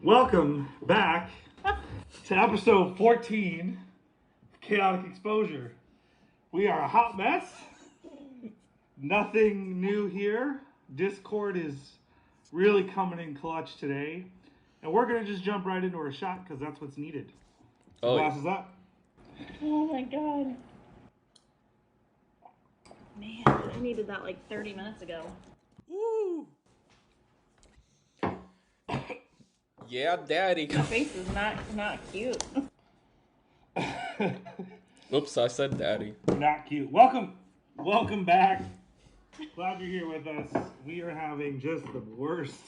Welcome back to episode 14 of Chaotic Exposure. We are a hot mess. Nothing new here. Discord is really coming in clutch today. And we're going to just jump right into our shot because that's what's needed. So glasses up. Oh my god. Man, I needed that like 30 minutes ago. Woo! Yeah, daddy. My face is not cute. Oops, I said daddy. Not cute. Welcome back. Glad you're here with us. We are having just the worst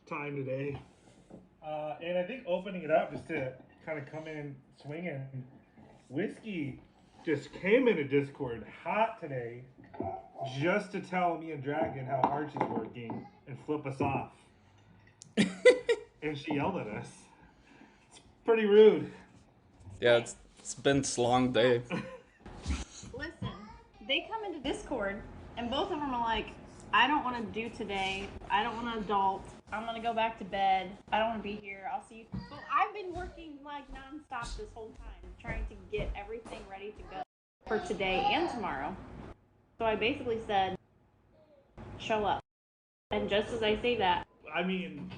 time today. And I think opening it up just to kind of come in swinging. Whiskey just came into Discord hot today just to tell me and Dragon how hard she's working and flip us off. And she yelled at us. It's pretty rude. Yeah, it's been a long day. Listen, they come into Discord and both of them are like, I don't want to do today. I don't want to adult. I'm going to go back to bed. I don't want to be here. I'll see you. Well, I've been working like nonstop this whole time trying to get everything ready to go for today and tomorrow. So I basically said, show up. And just as I say that, I mean,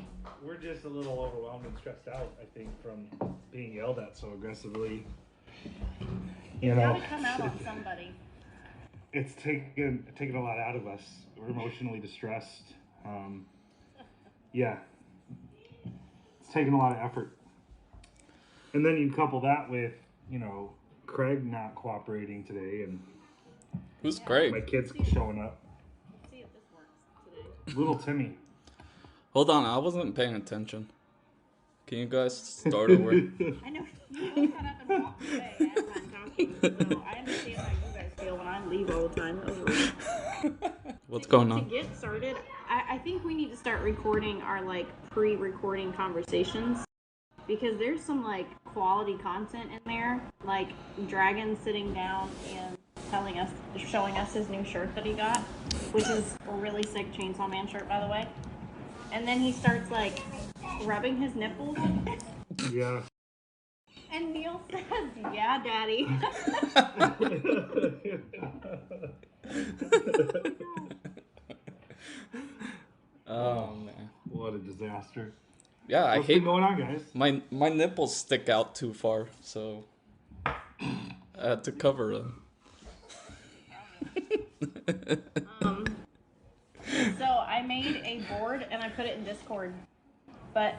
we're just a little overwhelmed and stressed out, I think, from being yelled at so aggressively. You know, it's got to come out on somebody. It's taken a lot out of us. We're emotionally distressed. Yeah. It's taken a lot of effort. And then you couple that with, you know, Craig not cooperating today and Who's Craig? my kids showing up. Let's see if this works today. Little Timmy. Hold on, I wasn't paying attention. Can you guys start over? I know you both got up and walked away as I'm talking, so I understand how you guys feel when I leave all the time. What's going on? To get started, I think we need to start recording our like pre-recording conversations because there's some like quality content in there, like Dragon sitting down and showing us his new shirt that he got, which is a really sick Chainsaw Man shirt, by the way. And then he starts like rubbing his nipples. Yeah. And Neil says, "Yeah, Daddy." Oh man. What a disaster. Yeah, I What's hate been going on, guys? my nipples stick out too far, so I had to cover them. So I made a board and I put it in Discord, but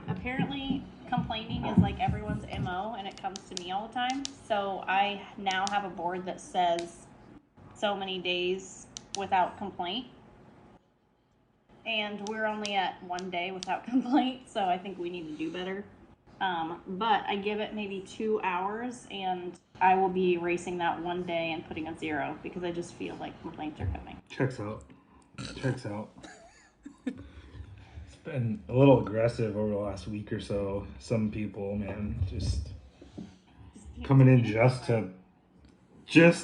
apparently complaining is like everyone's MO and it comes to me all the time. So I now have a board that says so many days without complaint. And we're only at 1 day without complaint, so I think we need to do better. But I give it maybe 2 hours and I will be erasing that 1 day and putting a 0 because I just feel like complaints are coming. Checks out. It's been a little aggressive over the last week or so. Some people, man, just coming in just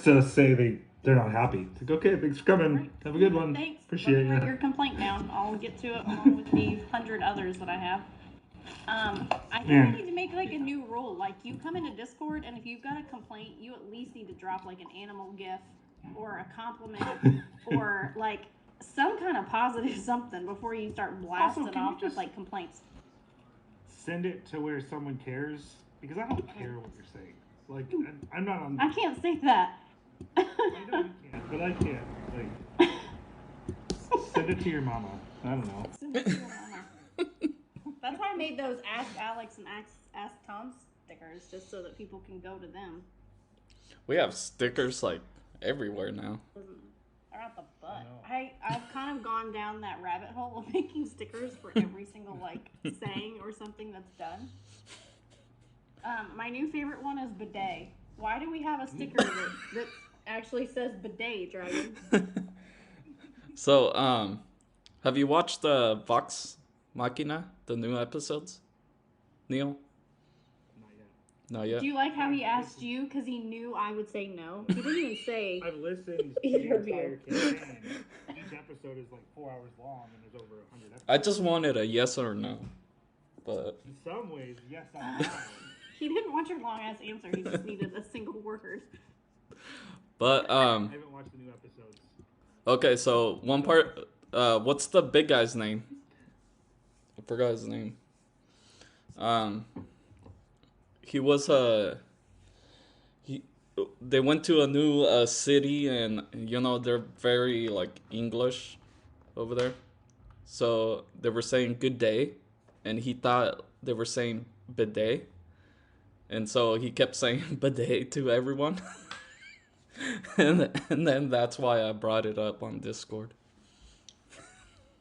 to say they're not happy. It's like, okay, thanks for coming. Right. Have a good one. Thanks. Appreciate Let me write you. your complaint down. I'll get to it along with the 100 others that I have. I think I need to make like a new rule. Like you come into Discord and if you've got a complaint, you at least need to drop like an animal gif or a compliment or like some kind of positive something before you start blasting Also, off with like complaints. Send it to where someone cares because I don't care what you're saying. Like I'm not on. I can't say that. I know you can't, but I can't. Like, send it to your mama. I don't know. Send it to your mama. That's why I made those Ask Alex and Ask Tom stickers, just so that people can go to them. We have stickers like everywhere now. They're out the butt. I've kind of gone down that rabbit hole of making stickers for every single like saying or something that's done. My new favorite one is bidet. Why do we have a sticker that actually says bidet, Dragon? So, have you watched the Vox Machina, the new episodes? Neil? Not yet. Do you like how he asked you because he knew I would say no? He didn't even say. I've listened to the entire campaign. Each episode is like 4 hours long and there's over 100 episodes. I just wanted a yes or no. but In some ways, yes, I have. He didn't want your long ass answer. He just needed a single word. but I haven't watched the new episodes. okay, so one part, what's the big guy's name? I forgot his name. He was they went to a new city, and they're very like English over there. So they were saying good day, and he thought they were saying bidet, and so he kept saying bidet to everyone. and then that's why I brought it up on Discord.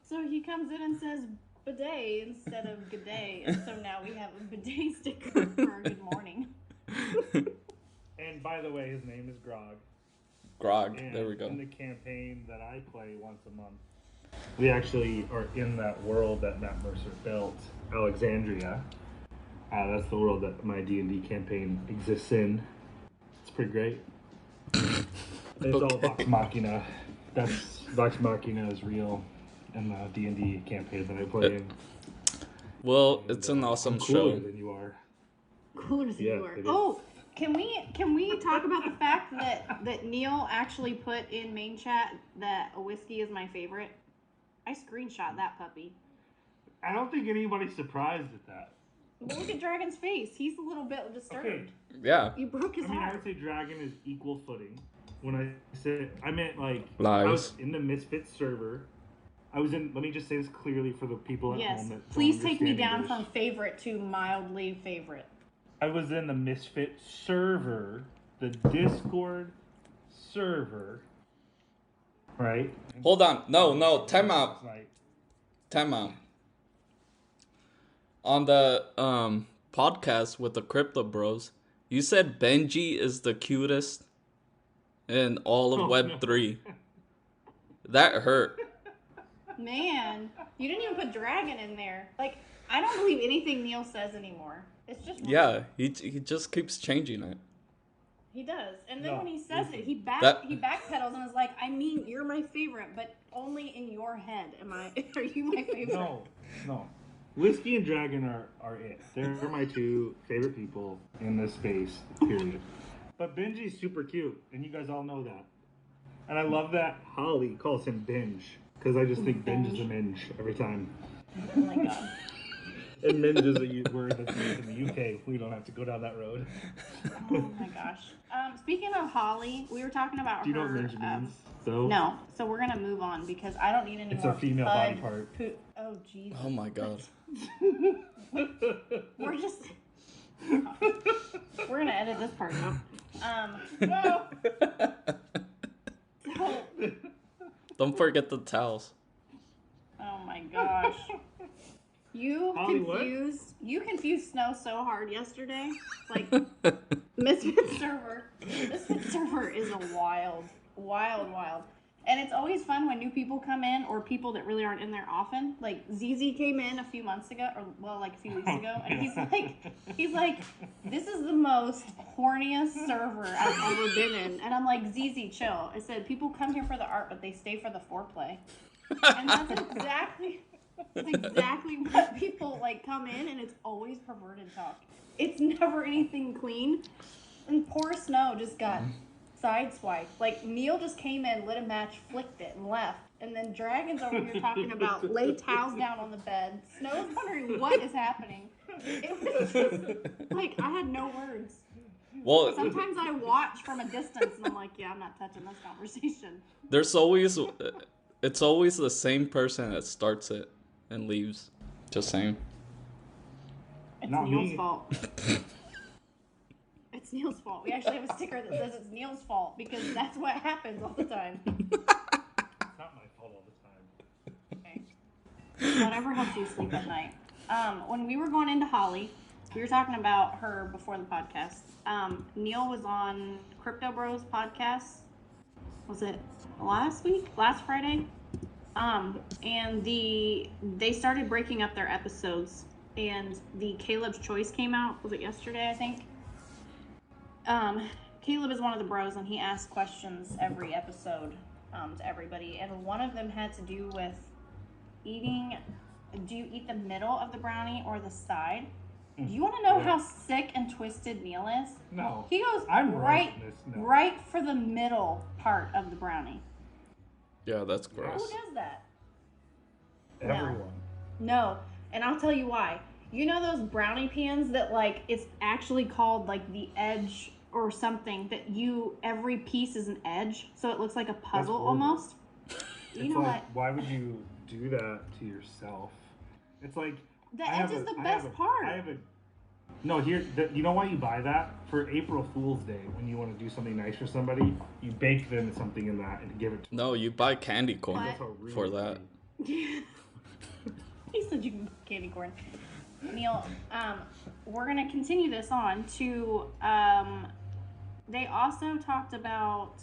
So he comes in and says bidet instead of good day, and so now we have a bidet sticker for our good morning. And by the way, his name is Grog. Grog, And there we go. in the campaign that I play once a month, we actually are in that world that Matt Mercer built, Alexandria. That's the world that my D&D campaign exists in. It's pretty great. It's all Vox Machina. Vox Machina is real in the D&D campaign that I play in. Well, it's an awesome I'm cooler show. than you are. Cooler than you are. it is. Oh, can we talk about the fact that Neil actually put in main chat that a whiskey is my favorite? I screenshot that puppy. I don't think anybody's surprised at that. But look at Dragon's face. He's a little bit disturbed. Okay. Yeah. You broke his I heart. would say Dragon is equal footing. When I said, I meant like, Lies. I was in the Misfits server. Let me just say this clearly for the people at Yes. home that Please don't take me understand down English. from favorite to mildly favorite. I was in the Misfit server, the Discord server, right? Hold on. No, time out. Like, Time out. On the podcast with the Crypto Bros, you said Benji is the cutest in all of Web3. That hurt. Man, you didn't even put Dragon in there. Like, I don't believe anything Neil says anymore. It's just wrong. Yeah, he just keeps changing it. He does. And then No, when he says listen. it, he backpedals and is like, I mean, you're my favorite, but only in your head are you my favorite? no. Whiskey and Dragon are it. They're my two favorite people in this space, period. But Benji's super cute, and you guys all know that. And I love that Holly calls him Binge, because I just think Binge is a minge every time. Oh my god. And minge is a word that's used in the UK. We don't have to go down that road. Oh my gosh. Speaking of Holly, we were talking about Do you know her. what minge means? So No. So we're gonna move on because I don't need any It's more. a female body part. Oh Jesus. Oh my god. We're just. We're gonna edit this part out. No. So, Don't forget the towels. oh my gosh. Holly, what? You confused Snow so hard yesterday. Like Misfit server is a wild. And it's always fun when new people come in or people that really aren't in there often. Like ZZ came in a few months ago, like a few weeks ago, and he's like, this is the most horniest server I've ever been in. And I'm like, ZZ, chill. I said, people come here for the art, but they stay for the foreplay. And that's exactly what people like come in, and it's always perverted talk. It's never anything clean. And poor Snow just got sideswiped. Like Neil just came in, lit a match, flicked it, and left. And then Dragon's over here talking about lay towels down on the bed. Snow's wondering what is happening. It was just like I had no words. Well, Sometimes I watch from a distance and I'm like, yeah, I'm not touching this conversation. it's always the same person that starts it and leaves. Just saying. It's Not Neil's me. fault. It's Neil's fault. We actually have a sticker that says it's Neil's fault because that's what happens all the time. It's not my fault all the time. Okay. Whatever helps you sleep at night. When we were going into Holly, we were talking about her before the podcast. Neil was on Crypto Bros podcast. Was it last Friday? And they started breaking up their episodes, and the Caleb's Choice came out. Was it yesterday? I think. Caleb is one of the bros, and he asks questions every episode to everybody, and one of them had to do with eating do you eat the middle of the brownie or the side? Do you want to know how sick and twisted Neil is? No. He goes right for the middle part of the brownie. Yeah, that's gross. Who does that? Everyone. No. And I'll tell you why. You know those brownie pans that like it's actually called like the edge or something that every piece is an edge, so it looks like a puzzle almost. You know what? Why would you do that to yourself? It's like the edge is the best part. You know why you buy that? For April Fool's Day, when you want to do something nice for somebody, you bake them something in that and give it to them. No, you buy candy corn for that. He said you can buy candy corn. Neil, we're going to continue this on to, they also talked about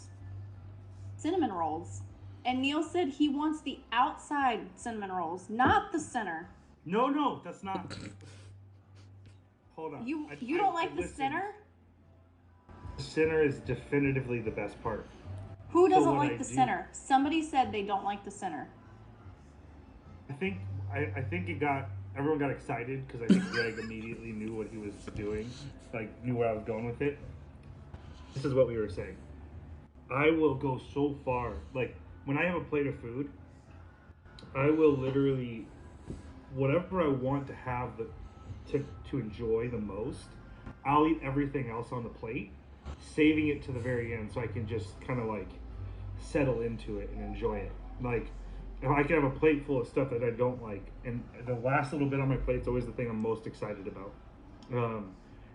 cinnamon rolls. And Neil said he wants the outside cinnamon rolls, not the center. No, that's not. Hold on. You don't like the center? The center is definitively the best part. Who doesn't like the center? Somebody said they don't like the center. I think everyone got excited because I think Greg immediately knew what he was doing, like knew where I was going with it. This is what we were saying. I will go so far, like when I have a plate of food, I will literally, whatever I want to have to enjoy the most, I'll eat everything else on the plate, saving it to the very end so I can just kind of like settle into it and enjoy it. Like if I can have a plate full of stuff that I don't like, and the last little bit on my plate is always the thing I'm most excited about.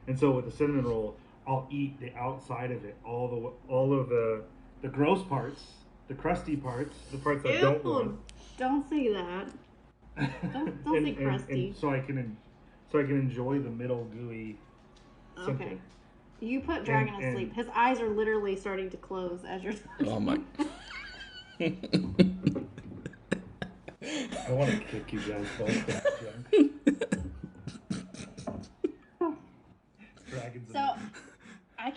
And so with the cinnamon roll, I'll eat the outside of it, all of the gross parts, the crusty parts, the parts I don't want. Don't say that. Don't say crusty. And so I can enjoy the middle gooey something. Okay. You put Dragon to sleep. His eyes are literally starting to close as you're talking. Oh my. I want to kick you guys both. So I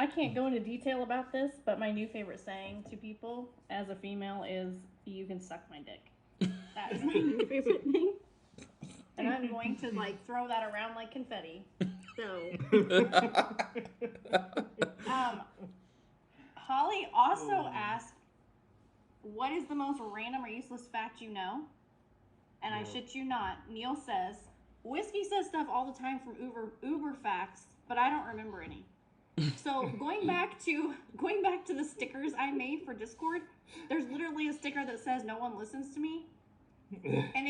can't go into detail about this, but my new favorite saying to people as a female is "You can suck my dick." That is my new favorite thing, and I'm going to like throw that around like confetti. So, Holly also asked, "What is the most random or useless fact you know?" And I shit you not, Neil says, "Whiskey says stuff all the time from Uber facts, but I don't remember any." So going back to the stickers I made for Discord, there's literally a sticker that says "No one listens to me," and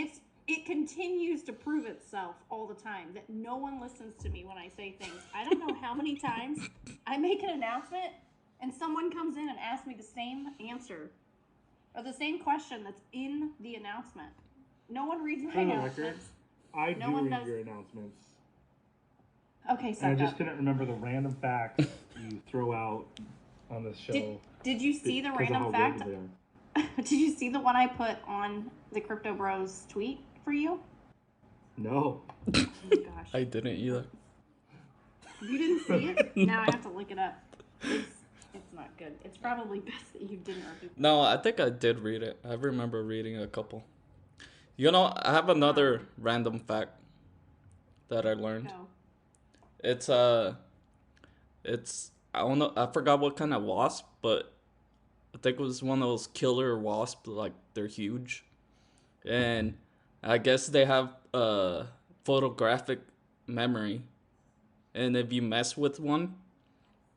it continues to prove itself all the time that no one listens to me when I say things. I don't know how many times I make an announcement and someone comes in and asks me the same answer or the same question that's in the announcement. No one reads my announcements. I do read your announcements. Okay, so I just couldn't remember the random facts you throw out on this show. Did you see the random fact? Did you see the one I put on the Crypto Bros tweet for you? No. Oh my gosh. I didn't either. You didn't see it? Now I have to look it up. It's not good. It's probably best that you didn't read it. No, I think I did read it. I remember reading a couple. You know, I have another random fact that I learned. Go. It's I don't know, I forgot what kind of wasp, but I think it was one of those killer wasps, like they're huge. And I guess they have photographic memory. And if you mess with one,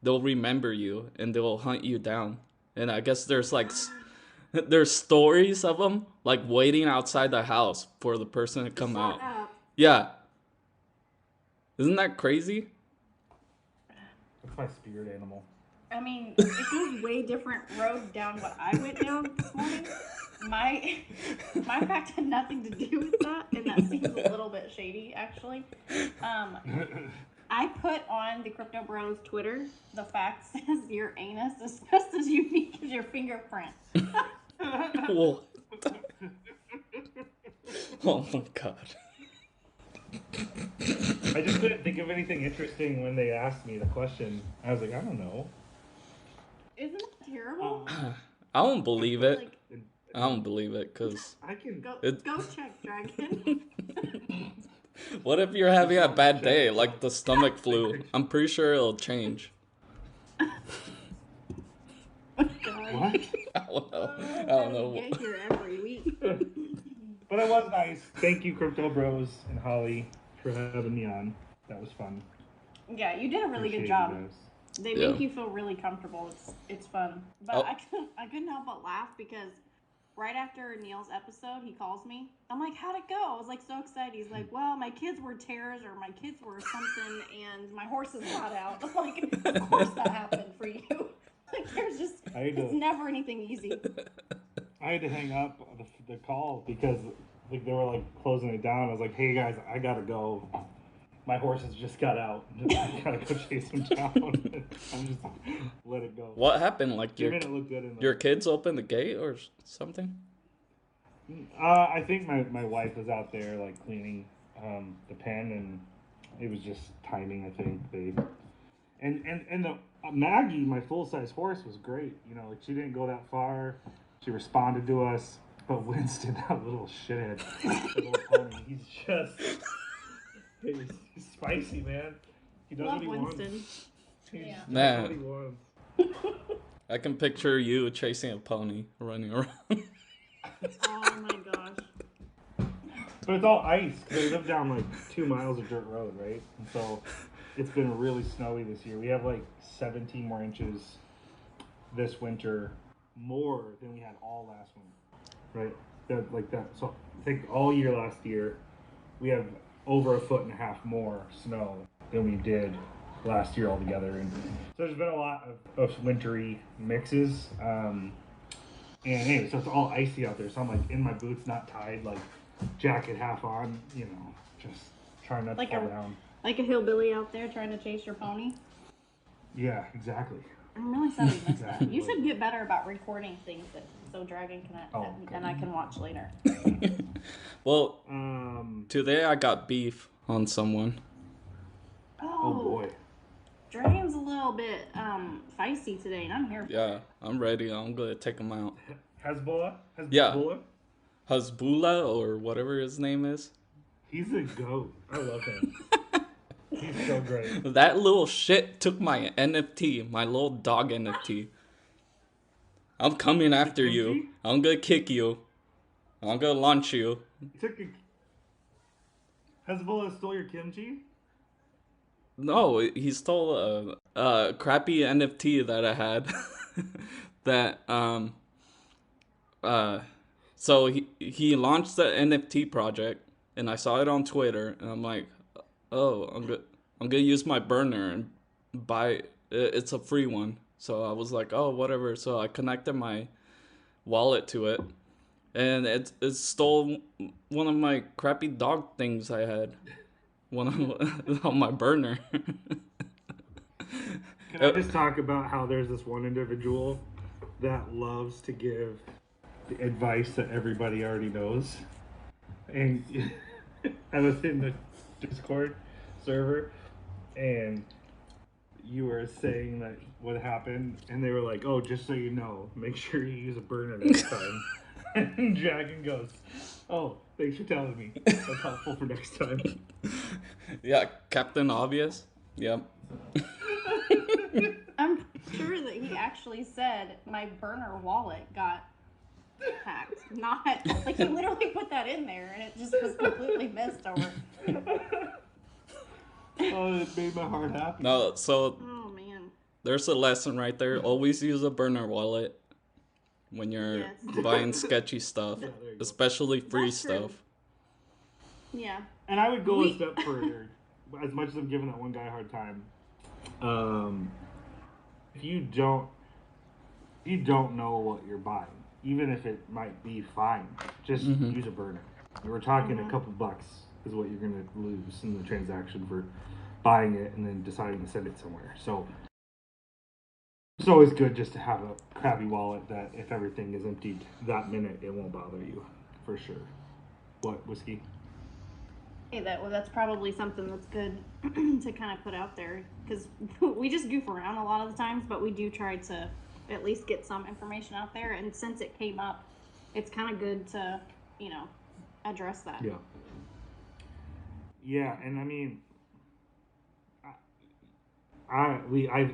they'll remember you and they'll hunt you down. And I guess there's like there's stories of them like waiting outside the house for the person to come out. Yeah. Isn't that crazy? That's my spirit animal. I mean, it goes way different road down what I went down this morning. My fact had nothing to do with that, and that seems a little bit shady, actually. I put on the Crypto Bros Twitter, the fact says your anus is just as unique as your fingerprint. Whoa. Oh my god. I just couldn't think of anything interesting when they asked me the question. I was like, I don't know. Isn't it terrible? I don't believe it. Like, I don't believe it, because I can. Go It- go check, Dragon. what if you're having a bad day, Check like the stomach flu? I'm pretty sure it'll change. God. What? I don't know. I don't How know. do you get here every week? But it was nice. Thank you, Crypto Bros and Holly, for having me on. That was fun. Yeah, you did a really Appreciate good you job. guys. They Yeah. make you feel really comfortable. It's fun. But Oh. I couldn't help but laugh because right after Neil's episode, he calls me. I'm like, how'd it go? I was like so excited. He's like, well, my kids were terrors or my kids were something and my horses got out. I'm like, of course that happened for you. Like there's just it's never anything easy. I had to hang up the call because like they were like closing it down. I was like, hey guys, I gotta go. My horses just got out. I gotta go chase them down. I'm just let it go. What happened? Like They made it look good in the... your kids opened the gate or something? I think my wife was out there like cleaning the pen, and it was just timing. I think they and the Maggie, my full size horse, was great. You know, like she didn't go that far. She responded to us, but Winston, that little shithead, that little pony, he's just he's spicy, man. He does Love what he Winston. wants. He Yeah. just Nah. does what he wants. I can picture you chasing a pony running around. Oh my gosh. But it's all ice. They live down like 2 miles of dirt road, right? And so it's been really snowy this year. We have like 17 more inches this winter, more than we had all last winter, right? That. So I think all year last year, we have over 1.5 feet more snow than we did last year altogether. And so there's been a lot of wintry mixes. And anyway, so it's all icy out there. So I'm like in my boots, not tied, like jacket half on, you know, just trying not Like to a- fall down. Like a hillbilly out there trying to chase your pony. Yeah, exactly. I'm really sorry you missed that. Exactly. You should get better about recording things so Dragon can Oh, and I can watch later. Well, Um. today I got beef on someone. Oh boy. Dragon's a little bit feisty today, and I'm here for Yeah, I'm ready. I'm gonna take him out. Hezbollah. Yeah. Hezbollah. Hezbollah or whatever his name is. He's a goat. I love him. He's so great. That little shit took my NFT, my little dog NFT. I'm coming after you. Kimchi? I'm gonna kick you. I'm gonna launch you. He took a... Hezbollah stole your kimchi? No, he stole a crappy NFT that I had. that so he launched the NFT project, and I saw it on Twitter, and I'm like, oh, I'm gonna use my burner and buy. It's a free one, so I was like, oh, whatever. So I connected my wallet to it, and it stole one of my crappy dog things I had. On my burner. Can I just talk about how there's this one individual that loves to give the advice that everybody already knows? And I was in the Discord server, and you were saying that what happened, and they were like, oh, just so you know, make sure you use a burner next time. And Dragon goes, oh, thanks for telling me. That's helpful for next time. Yeah, Captain Obvious. Yep. I'm sure that he actually said my burner wallet got hacked. Not like he literally put that in there and it just was completely missed over. Oh, it made my heart happy. No, so Oh man. there's a lesson right there. Always use a burner wallet when you're Yes. buying sketchy stuff, Yeah, there you go. especially free That's true. stuff. Yeah. And I would go a step further. As much as I'm giving that one guy a hard time, if you don't know what you're buying, even if it might be fine, just use a burner. We're talking a couple bucks is what you're gonna lose in the transaction for buying it and then deciding to send it somewhere. So it's always good just to have a crappy wallet that if everything is emptied that minute, it won't bother you, for sure. What, whiskey? Hey, that's probably something that's good to kind of put out there because we just goof around a lot of the times, but we do try to at least get some information out there. And since it came up, it's kind of good to, address that. Yeah. Yeah, and I mean, I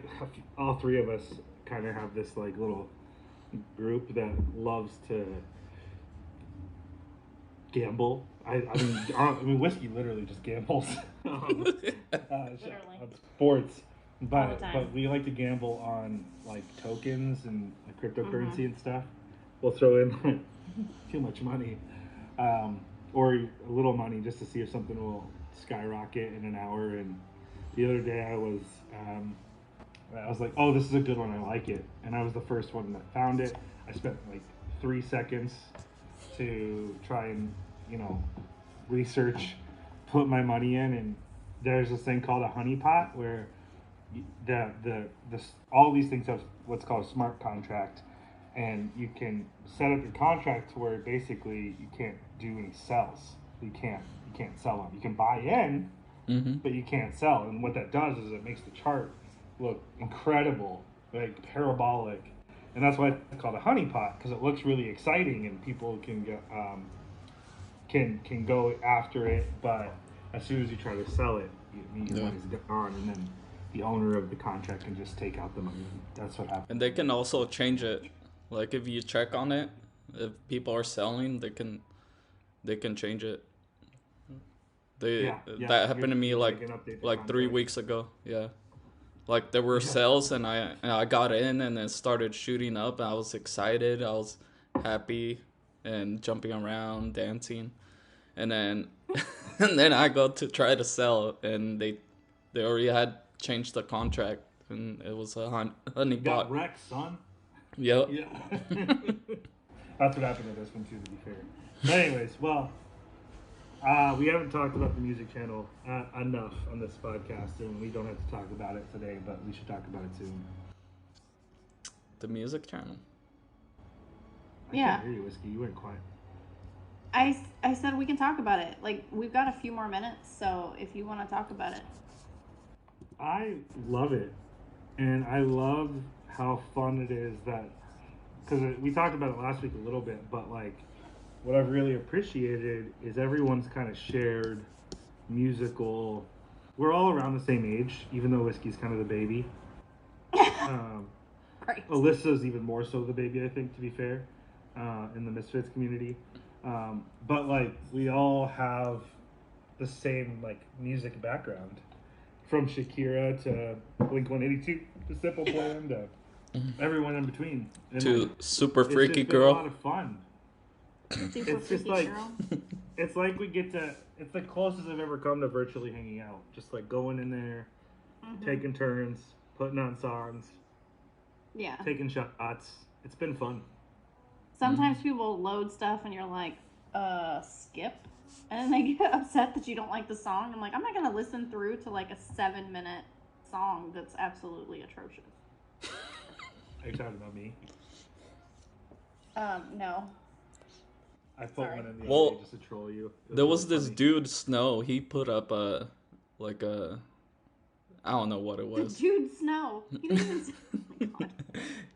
all three of us kind of have this like little group that loves to gamble. I mean, whiskey literally just gambles Literally. on sports, All the but time. we like to gamble on like tokens and like, cryptocurrency Mhm. and stuff. We'll throw in like, too much money, um, or a little money just to see if something will skyrocket in an hour. And the other day um, I was like, oh, this is a good one. I like it. And I was the first one that found it. I spent like 3 seconds to try and, you know, research, put my money in. And there's this thing called a honeypot where the all these things have what's called a smart contract. And you can set up your contract to where basically you can't do any sells. You can't sell them. You can buy in, Mm-hmm. but you can't sell. And what that does is it makes the chart look incredible, like parabolic, and that's why it's called a honeypot because it looks really exciting and people can go can go after it. But as soon as you try to sell it, your Yeah. money's gone, and then the owner of the contract can just take out the money. That's what And happens. they can also change it. Like if you check on it, if people are selling, they can change it. They Yeah, yeah. That happened to me They can update the like three contract. weeks ago. Yeah. Like there were Yeah. sales and I got in and it started shooting up. I was excited. I was happy and jumping around, dancing. And then and then I go to try to sell and they already had changed the contract and it was a honey You got pot. wrecked, son. Yep. Yeah. That's what happened to this one too, to be fair. But anyways, well, we haven't talked about the music channel enough on this podcast, and we don't have to talk about it today, but we should talk about it soon. The music channel. I Yeah. can't hear you, Whiskey. You went quiet. I said we can talk about it. Like, we've got a few more minutes, so if you want to talk about it. I love it, and I love how fun it is that because we talked about it last week a little bit, but like what I've really appreciated is everyone's kind of shared musical. We're all around the same age, even though Whiskey's kind of the baby. Um, Right. Alyssa's even more so the baby, I think, to be fair, in the Misfits community. But like we all have the same like music background, from Shakira to Blink 182 to Simple Plan to everyone in between. And To like, Super it's Freaky just been a lot Girl. of fun. Super It's just freaky like girl. it's like we get to. It's the closest I've ever come to virtually hanging out. Just like going in there, Mhm. taking turns, putting on songs, Yeah. taking shots. It's been fun. Sometimes people load stuff and you're like, skip. And then they get upset that you don't like the song. I'm like, I'm not going to listen through to like a 7-minute song that's absolutely atrocious. Are you talking about me? No. I put Sorry. one in the Well, other day just to troll you. It There was really this funny. dude Snow. He put up a like a I don't know what it The was. dude Snow. He didn't even. Oh my god.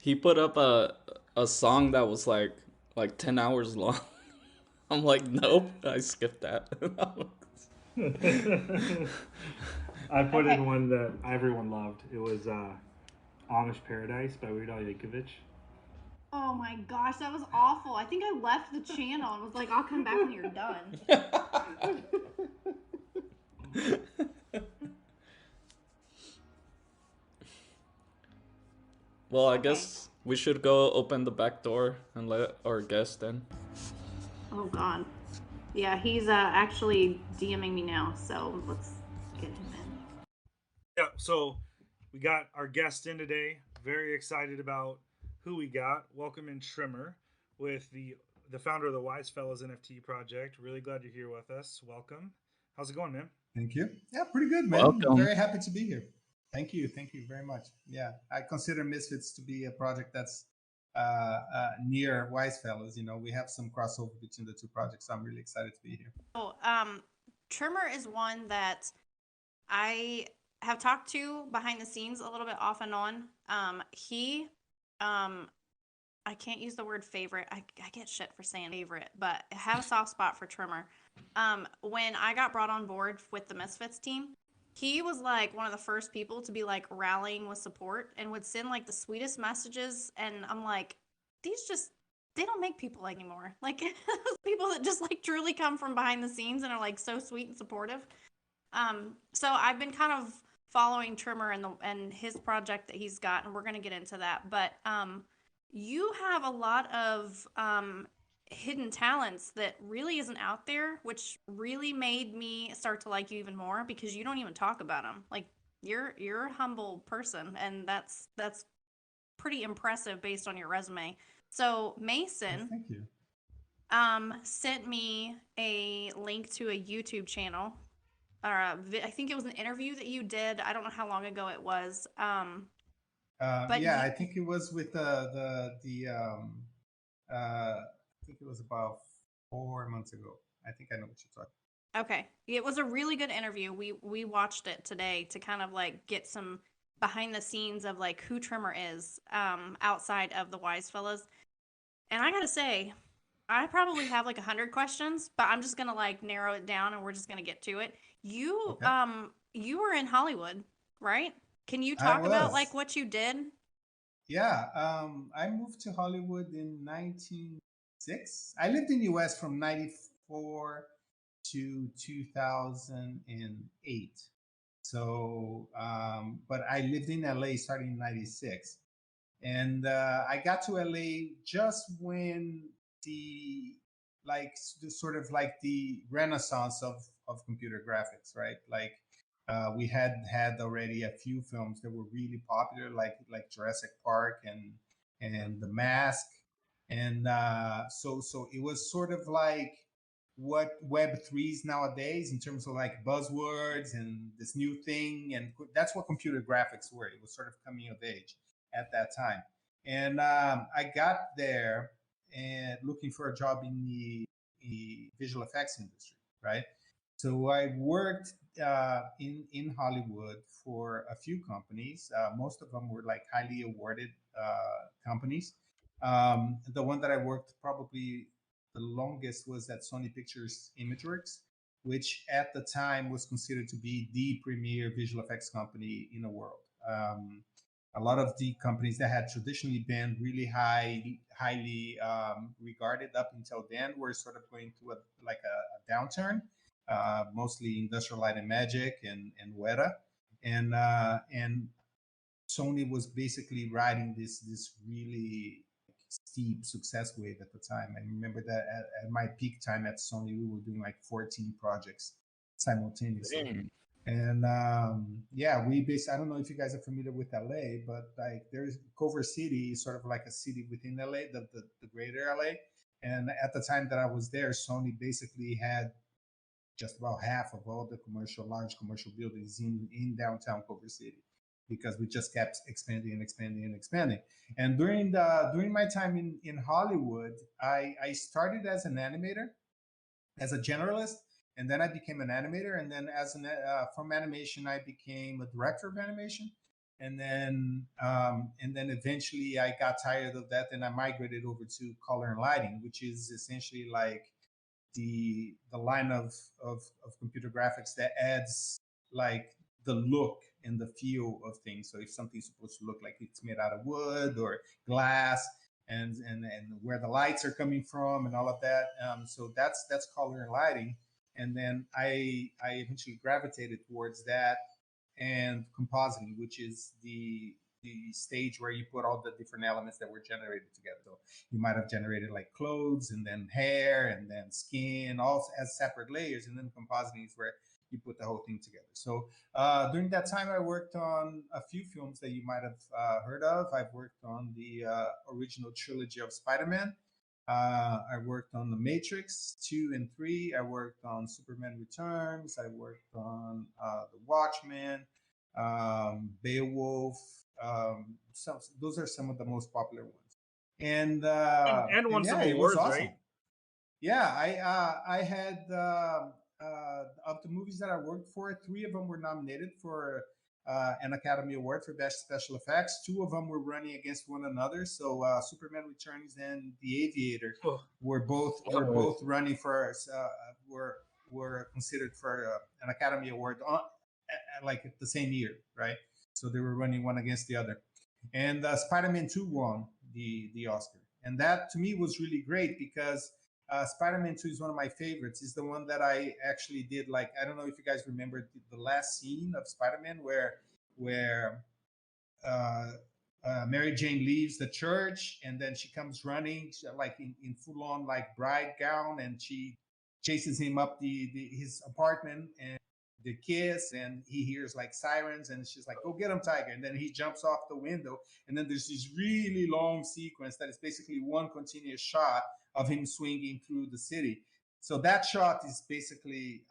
He put up a song that was like 10 hours long. I'm like, nope, I skipped that. I put Okay. in one that everyone loved. It was Amish Paradise by Weird Al Yankovic. Oh my gosh, that was awful. I think I left the channel and was like, I'll come back when you're done. Well, I Okay. guess we should go open the back door and let our guest in. Oh god. Yeah, he's actually DMing me now, so let's get him in. Yeah, so we got our guest in today. Very excited about who we got. Welcome in Tremor with the founder of the Wise Fellows NFT project. Really glad you're here with us. Welcome. How's it going, man? Thank you. Yeah, pretty good, man. Welcome. Very happy to be here. Thank you. Thank you very much. Yeah, I consider Misfits to be a project that's near Wise Fellows. You know, we have some crossover between the two projects. So I'm really excited to be here. Oh, Tremor is one that I have talked to behind the scenes a little bit off and on. He I can't use the word favorite. I get shit for saying favorite, but I have a soft spot for Tremor. When I got brought on board with the Misfits team, he was like one of the first people to be like rallying with support and would send like the sweetest messages. And I'm like, these just, they don't make people anymore. Like people that just like truly come from behind the scenes and are like so sweet and supportive. So I've been kind of following Trimmer and his project that he's got, and we're gonna get into that. But you have a lot of hidden talents that really isn't out there, which really made me start to like you even more because you don't even talk about them. Like you're a humble person, and that's pretty impressive based on your resume. So Mason Thank you. sent me a link to a YouTube channel, or I think it was an interview that you did. I don't know how long ago it was. But Yeah, you, I think it was with I think it was about 4 months ago. I think I know what you're talking. okay, it was a really good interview. We watched it today to kind of like get some behind the scenes of like who Trimmer is outside of the Wise Fellas. And I gotta say, I probably have like 100 questions, but I'm just gonna like narrow it down and we're just gonna get to it. Okay. You were in Hollywood, right? Can you I talk about like was. what you did? Yeah. I moved to Hollywood in 1996. I lived in US from 94 to 2008. So, but I lived in LA starting in 96. And I got to LA just when the the sort of like the renaissance of computer graphics, right? Like we had already a few films that were really popular, like Jurassic Park and The Mask, and so it was sort of like what Web 3 is nowadays in terms of like buzzwords and this new thing, and that's what computer graphics were. It was sort of coming of age at that time. And I got there and looking for a job in the visual effects industry, right? So I worked in Hollywood for a few companies. Most of them were like highly awarded companies. The one that I worked probably the longest was at Sony Pictures Imageworks, which at the time was considered to be the premier visual effects company in the world. A lot of the companies that had traditionally been really highly regarded up until then were sort of going through a downturn, mostly Industrial Light and Magic and Weta, and Sony was basically riding this really steep success wave at the time. I remember that at my peak time at Sony, we were doing like 14 projects simultaneously. Dang. And yeah, I don't know if you guys are familiar with LA, but like there's Culver City is sort of like a city within LA, the greater LA. And at the time that I was there, Sony basically had just about half of all the large commercial buildings in downtown Culver City, because we just kept expanding and expanding and expanding. And during my time in Hollywood, I started as an animator, as a generalist, and then I became an animator, and then from animation I became a director of animation, and then eventually I got tired of that, and I migrated over to color and lighting, which is essentially like the line of computer graphics that adds like the look and the feel of things. So if something's supposed to look like it's made out of wood or glass, and where the lights are coming from and all of that, so that's color and lighting. And then I eventually gravitated towards that and compositing, which is the stage where you put all the different elements that were generated together. So you might have generated like clothes and then hair and then skin, all as separate layers, and then compositing is where you put the whole thing together. So during that time, I worked on a few films that you might have heard of. I've worked on the original trilogy of Spider-Man. I worked on The Matrix 2 and 3. I worked on Superman Returns. I worked on The Watchmen, Beowulf. Those are some of the most popular ones. And And and won some yeah, it was awards, awesome. right? Yeah, I had of the movies that I worked for, three of them were nominated for an Academy Award for Best Special Effects. Two of them were running against one another. So Superman Returns and The Aviator Oh, were both running for were considered for an Academy Award like the same year, right? So they were running one against the other, and Spider-Man 2 won the Oscar, and that to me was really great because Spider-Man 2 is one of my favorites. It's the one that I actually did. Like, I don't know if you guys remember the last scene of Spider-Man where uh, Mary Jane leaves the church and then she comes running like in full on like bride gown, and she chases him up his apartment, and the kiss, and he hears like sirens, and she's like, "Go get him, Tiger!" And then he jumps off the window, and then there's this really long sequence that is basically one continuous shot of him swinging through the city. So that shot is basically,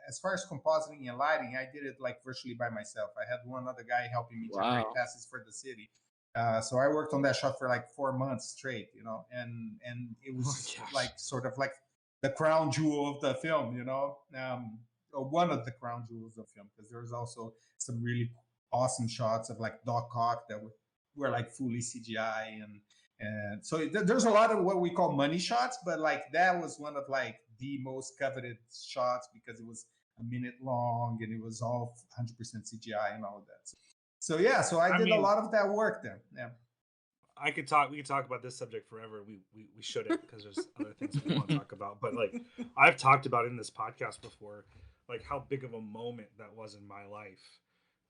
as far as compositing and lighting, I did it like virtually by myself. I had one other guy helping me generate Wow. passes for the city. So I worked on that shot for like 4 months straight, and it oh my was gosh. like sort of like the crown jewel of the film, or one of the crown jewels of the film, because there was also some really awesome shots of like Doc Ock that were like fully CGI, and so there's a lot of what we call money shots, but like that was one of like the most coveted shots because it was a minute long and it was all 100% CGI and all of that. So yeah, so I I did a mean, lot of that work there. Yeah. I could talk. We could talk about this subject forever. We shouldn't because there's other things we want to talk about. But like I've talked about in this podcast before, like how big of a moment that was in my life,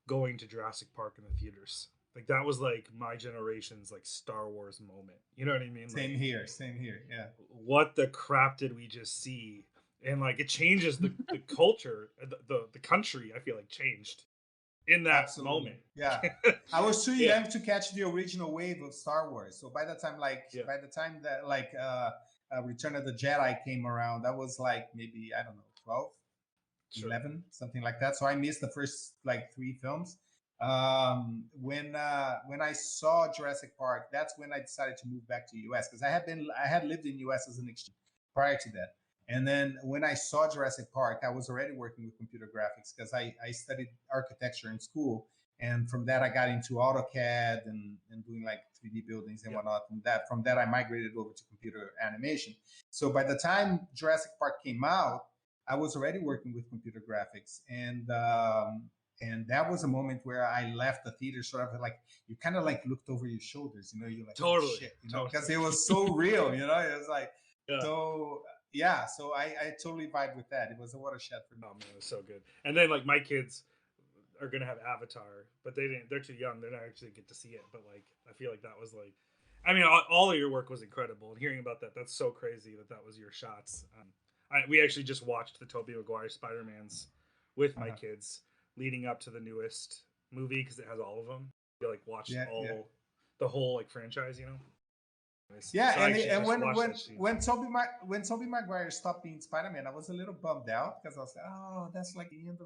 going to Jurassic Park in the theaters. Like that was like my generation's like Star Wars moment. You know what I mean? Like Same here. Same here. Yeah. what the crap did we just see? And like it changes the culture, the country. I feel like changed in that Absolutely. moment. Yeah. I was too Yeah, young to catch the original wave of Star Wars. So yeah, by the time that Return of the Jedi came around, that was like maybe, I don't know, 12, sure. 11, something like that. So I missed the first like three films. When I saw Jurassic Park, that's when I decided to move back to US, because I had lived in US as an exchange prior to that. And then when I saw Jurassic Park, I was already working with computer graphics because I studied architecture in school. And from that, I got into AutoCAD and doing like 3D buildings and Yeah. whatnot. From that, I migrated over to computer animation. So by the time Jurassic Park came out, I was already working with computer graphics, and that was a moment where I left the theater sort of like you kind of like looked over your shoulders, you're like, oh Totally, shit, because totally. it was so real, it was like Yeah. so yeah. So I totally vibe with that. It was a watershed for me. Oh man, it was so good. And then like my kids are gonna have Avatar, but they didn't. They're too young. They're not actually get to see it. But like, I feel like that was like, I mean, all of your work was incredible. And hearing about that, that's so crazy that was your shots. We actually just watched the Tobey Maguire Spider Mans with my Uh-huh. kids leading up to the newest movie because it has all of them. We like watched Yeah, yeah. all the whole like franchise, you know. Yeah, So I actually and just watched that scene. when Tobey Maguire stopped being Spider-Man, I was a little bummed out because I was like, oh, that's like the end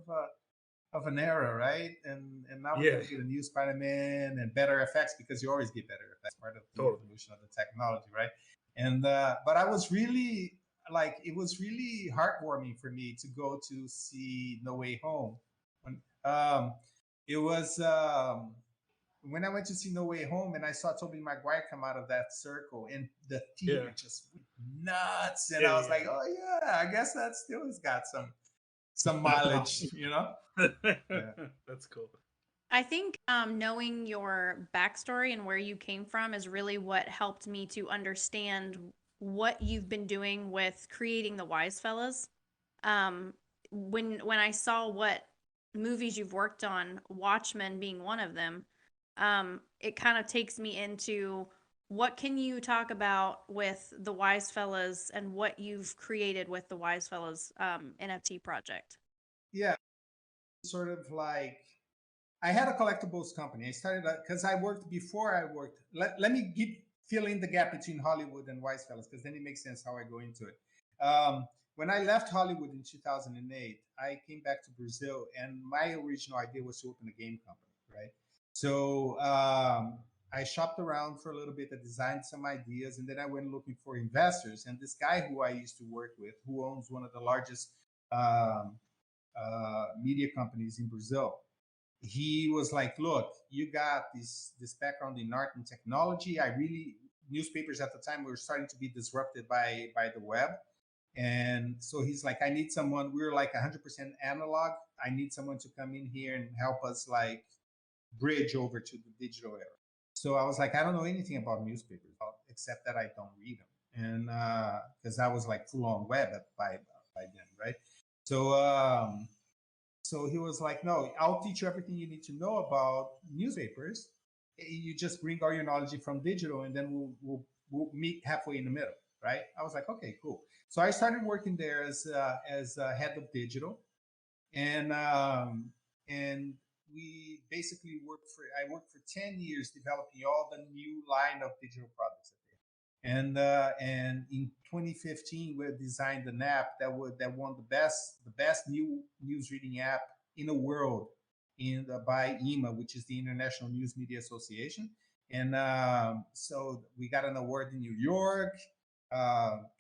of an era, right? And now we're Yeah, gonna get a new Spider-Man and better effects, because you always get better effects, part of the totally. evolution of the technology, right? And but I was really like, it was really heartwarming for me to go to see No Way Home. When, it was when I went to see No Way Home and I saw Tobey Maguire come out of that circle, and the Yeah, theater just went nuts, and yeah, I was like, yeah. oh yeah, I guess that still has got some That's mileage, awesome. Yeah. That's cool. I think knowing your backstory and where you came from is really what helped me to understand what you've been doing with creating the Wise Fellas. Um, when I saw what movies you've worked on, Watchmen being one of them, it kind of takes me into what can you talk about with the Wise Fellas and what you've created with the Wise Fellas NFT project. Yeah, sort of like I had a collectibles company. I started because I worked before I worked. Let me fill in the gap between Hollywood and Wise Fellas, because then it makes sense how I go into it. When I left Hollywood in 2008, I came back to Brazil, and my original idea was to open a game company, right? So I shopped around for a little bit. I designed some ideas, and then I went looking for investors. And this guy who I used to work with, who owns one of the largest media companies in Brazil, he was like, look, you got this background in art and technology. I really newspapers at the time were starting to be disrupted by the web. And so he's like, I need someone. We were like 100% analog. I need someone to come in here and help us like bridge over to the digital era. So I was like, I don't know anything about newspapers except that I don't read them, and because I was like full on web by then, right? So so he was like, no, I'll teach you everything you need to know about newspapers. You just bring all your knowledge from digital, and then we'll meet halfway in the middle, right? I was like, okay, cool. So I started working there as head of digital, and and we basically worked for. I worked for 10 years developing all the new line of digital products. And in 2015 we designed an app that won the best new news reading app in the world by EMA, which is the International News Media Association. And so we got an award in New York.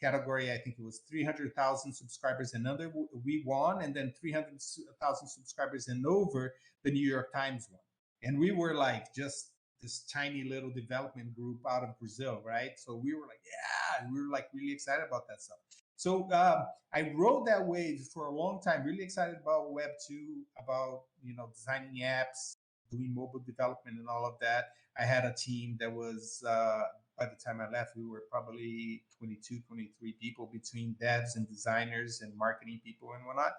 Category, I think it was 300,000 subscribers and under, we won, and then 300,000 subscribers and over, the New York Times won. And we were like just this tiny little development group out of Brazil, right? So we were like, yeah, we were like really excited about that stuff. So I rode that wave for a long time, really excited about Web 2, about designing apps, doing mobile development and all of that. I had a team that was, by the time I left, we were probably 22, 23 people between devs and designers and marketing people and whatnot.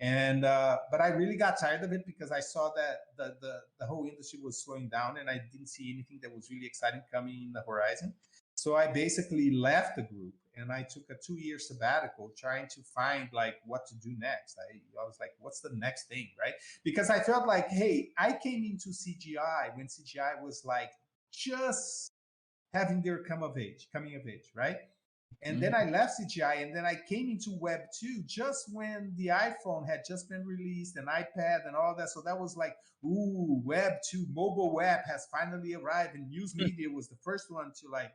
And but I really got tired of it because I saw that the whole industry was slowing down, and I didn't see anything that was really exciting coming in the horizon. So I basically left the group and I took a 2-year sabbatical trying to find like what to do next. I was like, what's the next thing, right? Because I felt like, hey, I came into CGI when CGI was like just having their coming of age, right? And then I left CGI, and then I came into Web 2 just when the iPhone had just been released, and iPad and all that. So that was like, ooh, Web 2, mobile web has finally arrived, and news media was the first one to like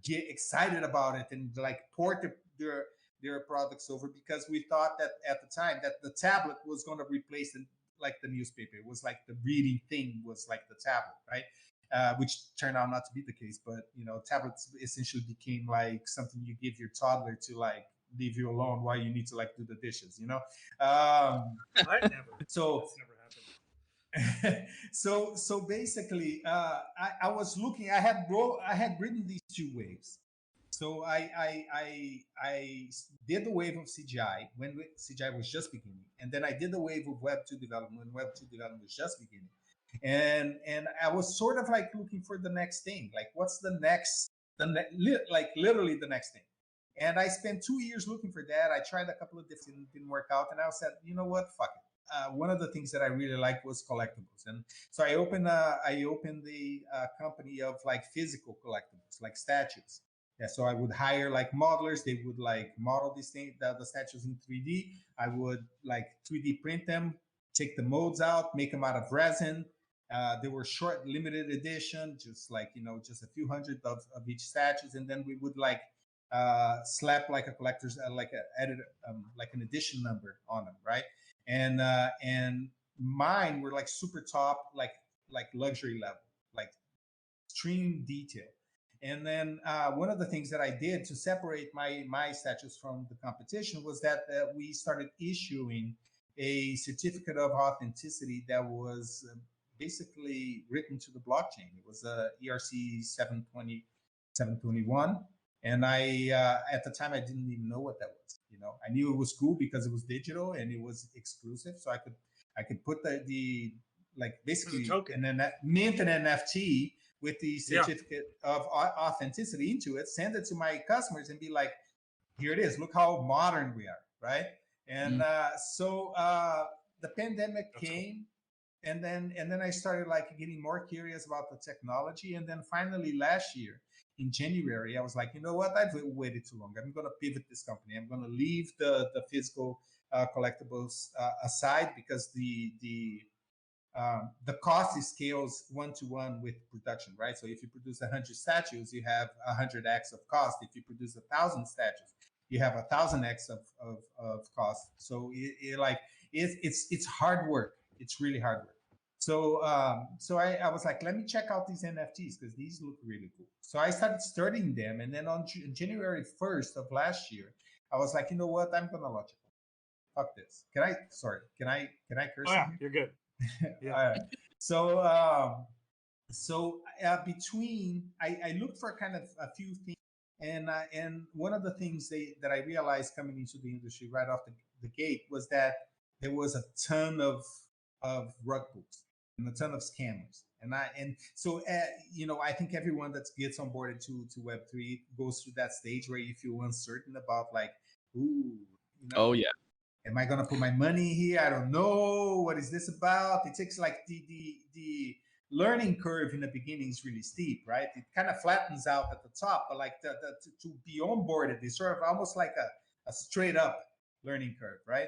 get excited about it and like port their products over, because we thought that at the time that the tablet was going to replace like the newspaper. It was like the reading thing was like the tablet, right? Which turned out not to be the case. But tablets essentially became like something you give your toddler to like leave you alone while you need to like do the dishes. I never. So That's never happened. so basically, I was looking. I had written these two waves. So I did the wave of CGI when CGI was just beginning, and then I did the wave of Web 2 development when Web 2 development was just beginning. And I was sort of like looking for the next thing, like what's the next, like literally the next thing. And I spent 2 years looking for that. I tried a couple of different, didn't work out, and I said, you know what, fuck it. One of the things that I really liked was collectibles, and so I opened the company of like physical collectibles, like statues. Yeah, so I would hire like modelers. They would like model these things, the statues in 3D. I would like 3D print them, take the molds out, make them out of resin. They were short, limited edition, just like just a few hundred of each statues, and then we would like slap like a collector's like a edit like an edition number on them, right? And mine were like super top, like luxury level, like extreme detail. And then one of the things that I did to separate my statues from the competition was that we started issuing a certificate of authenticity that was basically written to the blockchain. It was a ERC 721. And I, at the time, I didn't even know what that was. I knew it was cool because it was digital and it was exclusive. So I could put the like basically mint an NFT with the certificate of authenticity into it, send it to my customers and be like, here it is. Look how modern we are, right? And so the pandemic came, and then I started like getting more curious about the technology. And then finally last year in January, I was like, you know what? I've waited too long. I'm going to pivot this company. I'm going to leave the physical collectibles aside, because the cost scales 1-to-1 with production, right? So if you produce 100 statues, you have 100x of cost. If you produce 1,000 statues, you have 1,000x of cost. So it's hard work. It's really hard work. So I was like, let me check out these NFTs because these look really cool. So I started studying them, and then on January 1st of last year, I was like, you know what? I'm gonna launch it. Fuck this. Can I? Sorry. Can I Oh curse in yeah, you're good. here? Yeah. All right. So between I looked for kind of a few things, and one of the things that I realized coming into the industry right off the gate was that there was a ton of rug pulls and a ton of scammers. And I think everyone that gets on board to Web3 goes through that stage where you feel uncertain about, like, ooh, you know, Oh yeah. am I gonna put my money here? I don't know. What is this about? It takes, like, the learning curve in the beginning is really steep, right? It kind of flattens out at the top, but like to be onboarded is sort of almost like a straight up learning curve, right?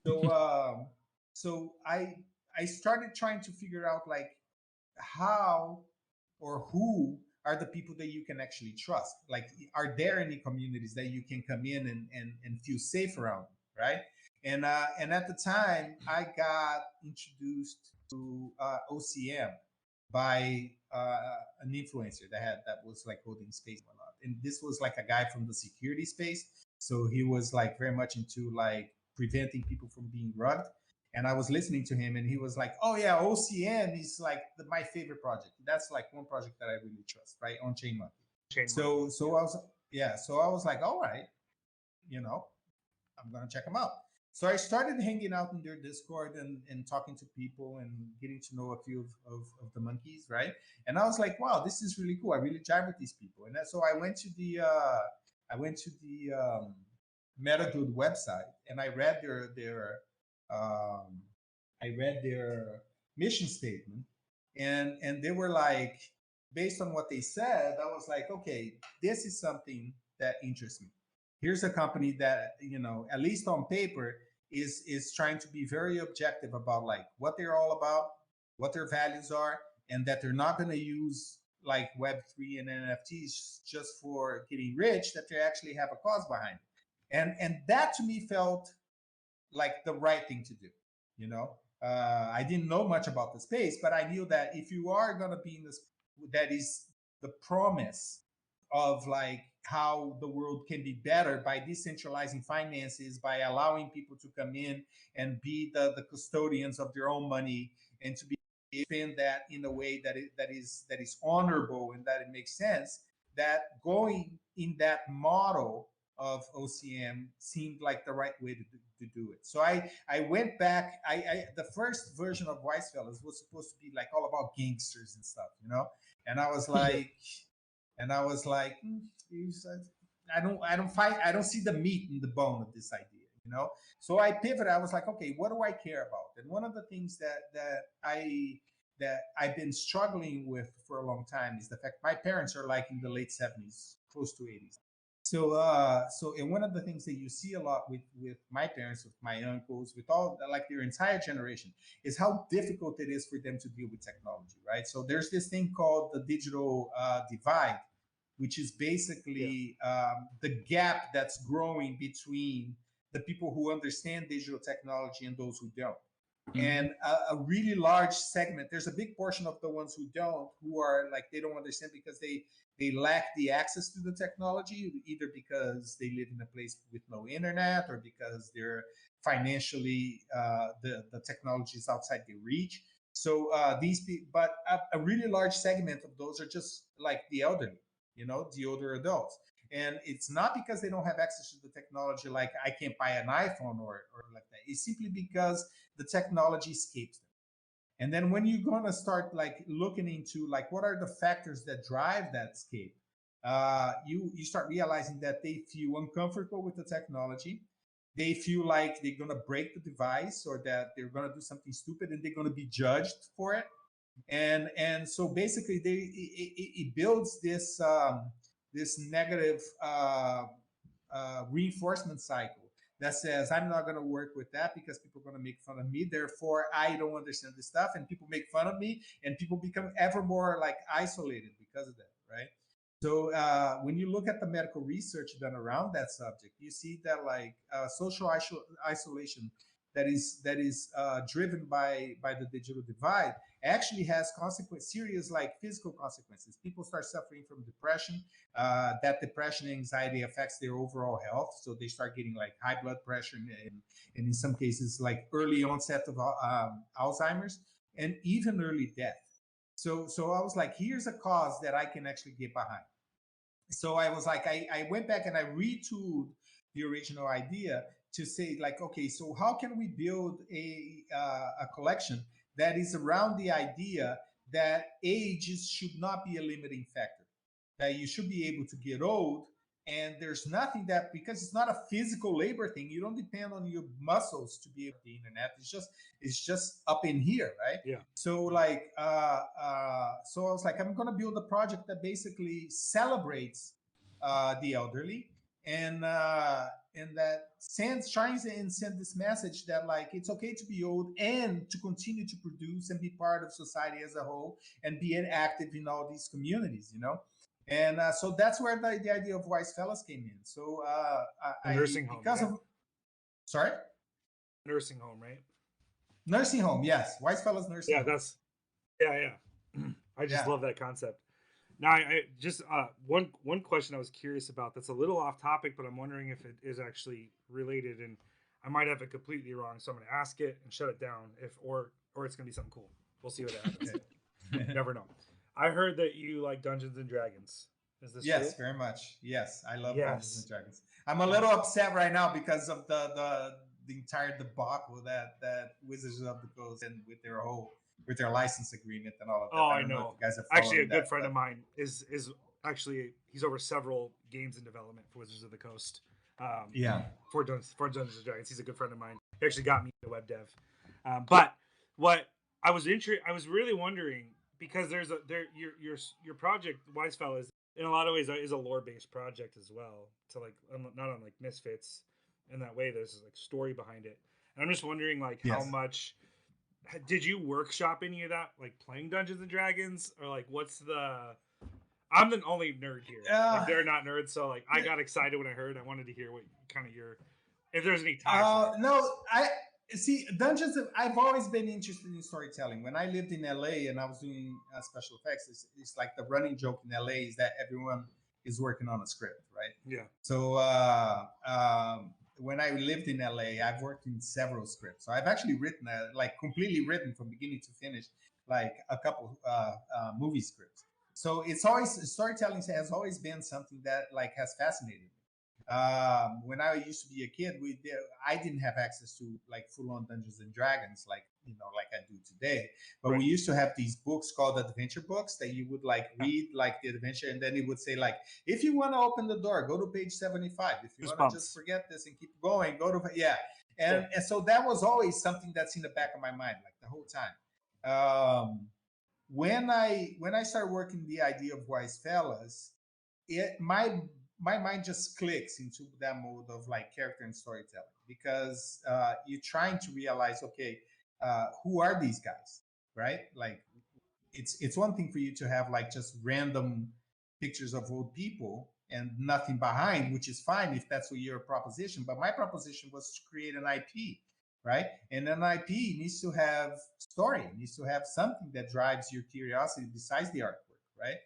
So so I started trying to figure out, like, how or who are the people that you can actually trust. Like, are there any communities that you can come in and feel safe around, right? And at the time, I got introduced to OCM by an influencer that was like holding space a lot. And this was like a guy from the security space, so he was like very much into like preventing people from being rugged. And I was listening to him, and he was like, "Oh yeah, OCM is like my favorite project. That's like one project that I really trust, right? On chain monkey." Chain So monkey. so I was yeah, so I was like, "All right, you know, I'm gonna check them out." So I started hanging out in their Discord and talking to people and getting to know a few of the monkeys, right? And I was like, wow, this is really cool. I really jive with these people. And so I went to the MetaGood website, and um, I read their mission statement, and they were like, based on what they said, I was like, okay, this is something that interests me. Here's a company that, at least on paper, is trying to be very objective about, like, what they're all about, what their values are, and that they're not going to use like Web3 and NFTs just for getting rich, that they actually have a cause behind it. And that to me felt like the right thing to do. You know, I didn't know much about the space, but I knew that if you are going to be in this, that is the promise of like how the world can be better by decentralizing finances, by allowing people to come in and be the custodians of their own money, and to be spend that in a way that is honorable and that it makes sense. That going in that model of OCM seemed like the right way to do it. So I went back. The first version of Wise Fellas was supposed to be like all about gangsters and stuff, And I was Yeah. like, I don't see the meat in the bone of this idea. So I pivoted. I was like, okay, what do I care about? And one of the things that I've been struggling with for a long time is the fact my parents are like in the late 70s, close to 80s. And one of the things that you see a lot with my parents, with my uncles, with all like their entire generation, is how difficult it is for them to deal with technology, right? So there's this thing called the digital divide, which is Yeah. basically the gap that's growing between the people who understand digital technology and those who don't. Hmm. And a really large segment, there's a big portion of the ones who don't, who are like, they don't understand because they lack the access to the technology, either because they live in a place with no internet, or because they're financially the technology is outside their reach. So these people, but a really large segment of those are just like the elderly, the older adults. And it's not because they don't have access to the technology, like I can't buy an iPhone or like that. It's simply because the technology escapes them. And then when you're going to start like looking into like what are the factors that drive that escape, you start realizing that they feel uncomfortable with the technology. They feel like they're going to break the device, or that they're going to do something stupid and they're going to be judged for it. And so basically it builds this negative reinforcement cycle that says, I'm not going to work with that because people are going to make fun of me. Therefore, I don't understand this stuff, and people make fun of me, and people become ever more like isolated because of that, right? So when you look at the medical research done around that subject, you see that like social isolation that is driven by the digital divide actually has consequences, serious like physical consequences. People start suffering from depression. That depression and anxiety affects their overall health, so they start getting like high blood pressure and in some cases like early onset of Alzheimer's and even early death. So I was like, here's a cause that I can actually get behind. So I was like, I went back and I retooled the original idea to say like, okay, so how can we build a collection that is around the idea that age should not be a limiting factor, that you should be able to get old, and there's nothing that, because it's not a physical labor thing, you don't depend on your muscles to be able to the internet. It's just up in here, right? Yeah. So like so I was like, I'm gonna build a project that basically celebrates the elderly, and that sends tries and send this message that like it's okay to be old and to continue to produce and be part of society as a whole and be active in all these communities, and so that's where the idea of Wise Fellas came in. So A nursing home, because yeah. of sorry, Nursing home, right? nursing home, yes, Wise Fellas nursing Yeah, home. that's yeah. I just Yeah. love that concept. Now, I just one question I was curious about that's a little off topic, but I'm wondering if it is actually related, and I might have it completely wrong, so I'm going to ask it and shut it down, if or it's going to be something cool. We'll see what happens. Okay. You never know. I heard that you like Dungeons and Dragons. Is this Yes, true? very much. Yes, I love Dungeons and Yes. Dragons. I'm a little upset right now because of the entire debacle that Wizards of the Coast and with their license agreement and all of that. Oh, I I don't know if know. you guys are Actually, a following good that, friend of but mine is actually he's over several games in development for Wizards of the Coast. yeah. For Dungeons and Dragons, he's a good friend of mine. He actually got me into web dev. But what I was really wondering, because your project Wise Fellas in a lot of ways is a lore based project as well. To like not unlike Misfits in that way. There's like story behind it, and I'm just wondering like how Yes. much did you workshop any of that, like playing Dungeons and Dragons, or like what's the? I'm the only nerd here. Like Uh, they're not nerds, so like I got excited when I heard. I wanted to hear what kind of your, if there's any ties there. no, I see Dungeons. I've always been interested in storytelling. When I lived in LA and I was doing special effects, it's like the running joke in LA is that everyone is working on a script, right? Yeah. So when I lived in LA, I've worked in several scripts. So I've actually written, like completely written from beginning to finish, like a couple movie scripts. So it's always storytelling has always been something that like has fascinated me. When I used to be a kid, I didn't have access to like full on Dungeons and Dragons like like I do today. But Right. we used to have these books called adventure books that you would like read like the adventure, and then it would say like, if you want to open the door, go to page 75. If you want to just Goosebumps. forget this and keep going, go to yeah. And Yeah. and so that was always something that's in the back of my mind like the whole time. When I started working the idea of Wise Fellas, my mind just clicks into that mode of like character and storytelling because you're trying to realize, okay, who are these guys, right? Like it's one thing for you to have like just random pictures of old people and nothing behind, which is fine if that's what your proposition. But my proposition was to create an IP, right? And an IP needs to have story, needs to have something that drives your curiosity besides the artwork, right?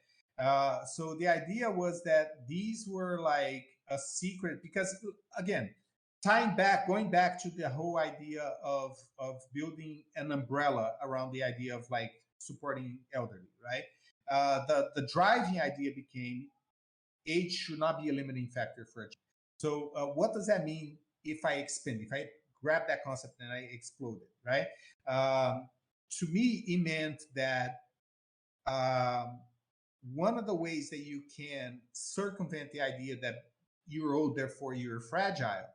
So the idea was that these were like a secret because again, going back to the whole idea of building an umbrella around the idea of like supporting elderly, right? The driving idea became age should not be a limiting factor for a child. So what does that mean if I expand, if I grab that concept and I explode it, right? To me, it meant that um, one of the ways that you can circumvent the idea that you're old, therefore you're fragile,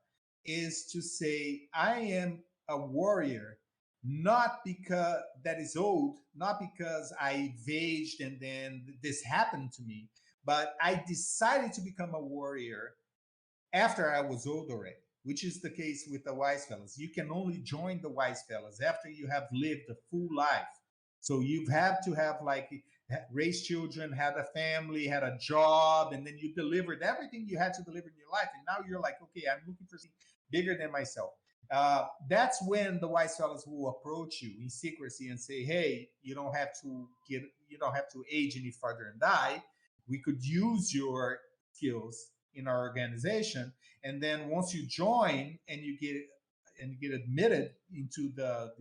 is to say, I am a warrior, not because that is old, not because I aged and then this happened to me, but I decided to become a warrior after I was old already, which is the case with the Wise Fellas. You can only join the Wise Fellas after you have lived a full life. So you've had to have like raised children, had a family, had a job, and then you delivered everything you had to deliver in your life. And now you're like, okay, I'm looking for something bigger than myself. That's when the wise fellows will approach you in secrecy and say, "Hey, you don't have to age any further and die. We could use your skills in our organization, and then once you join and you get admitted into the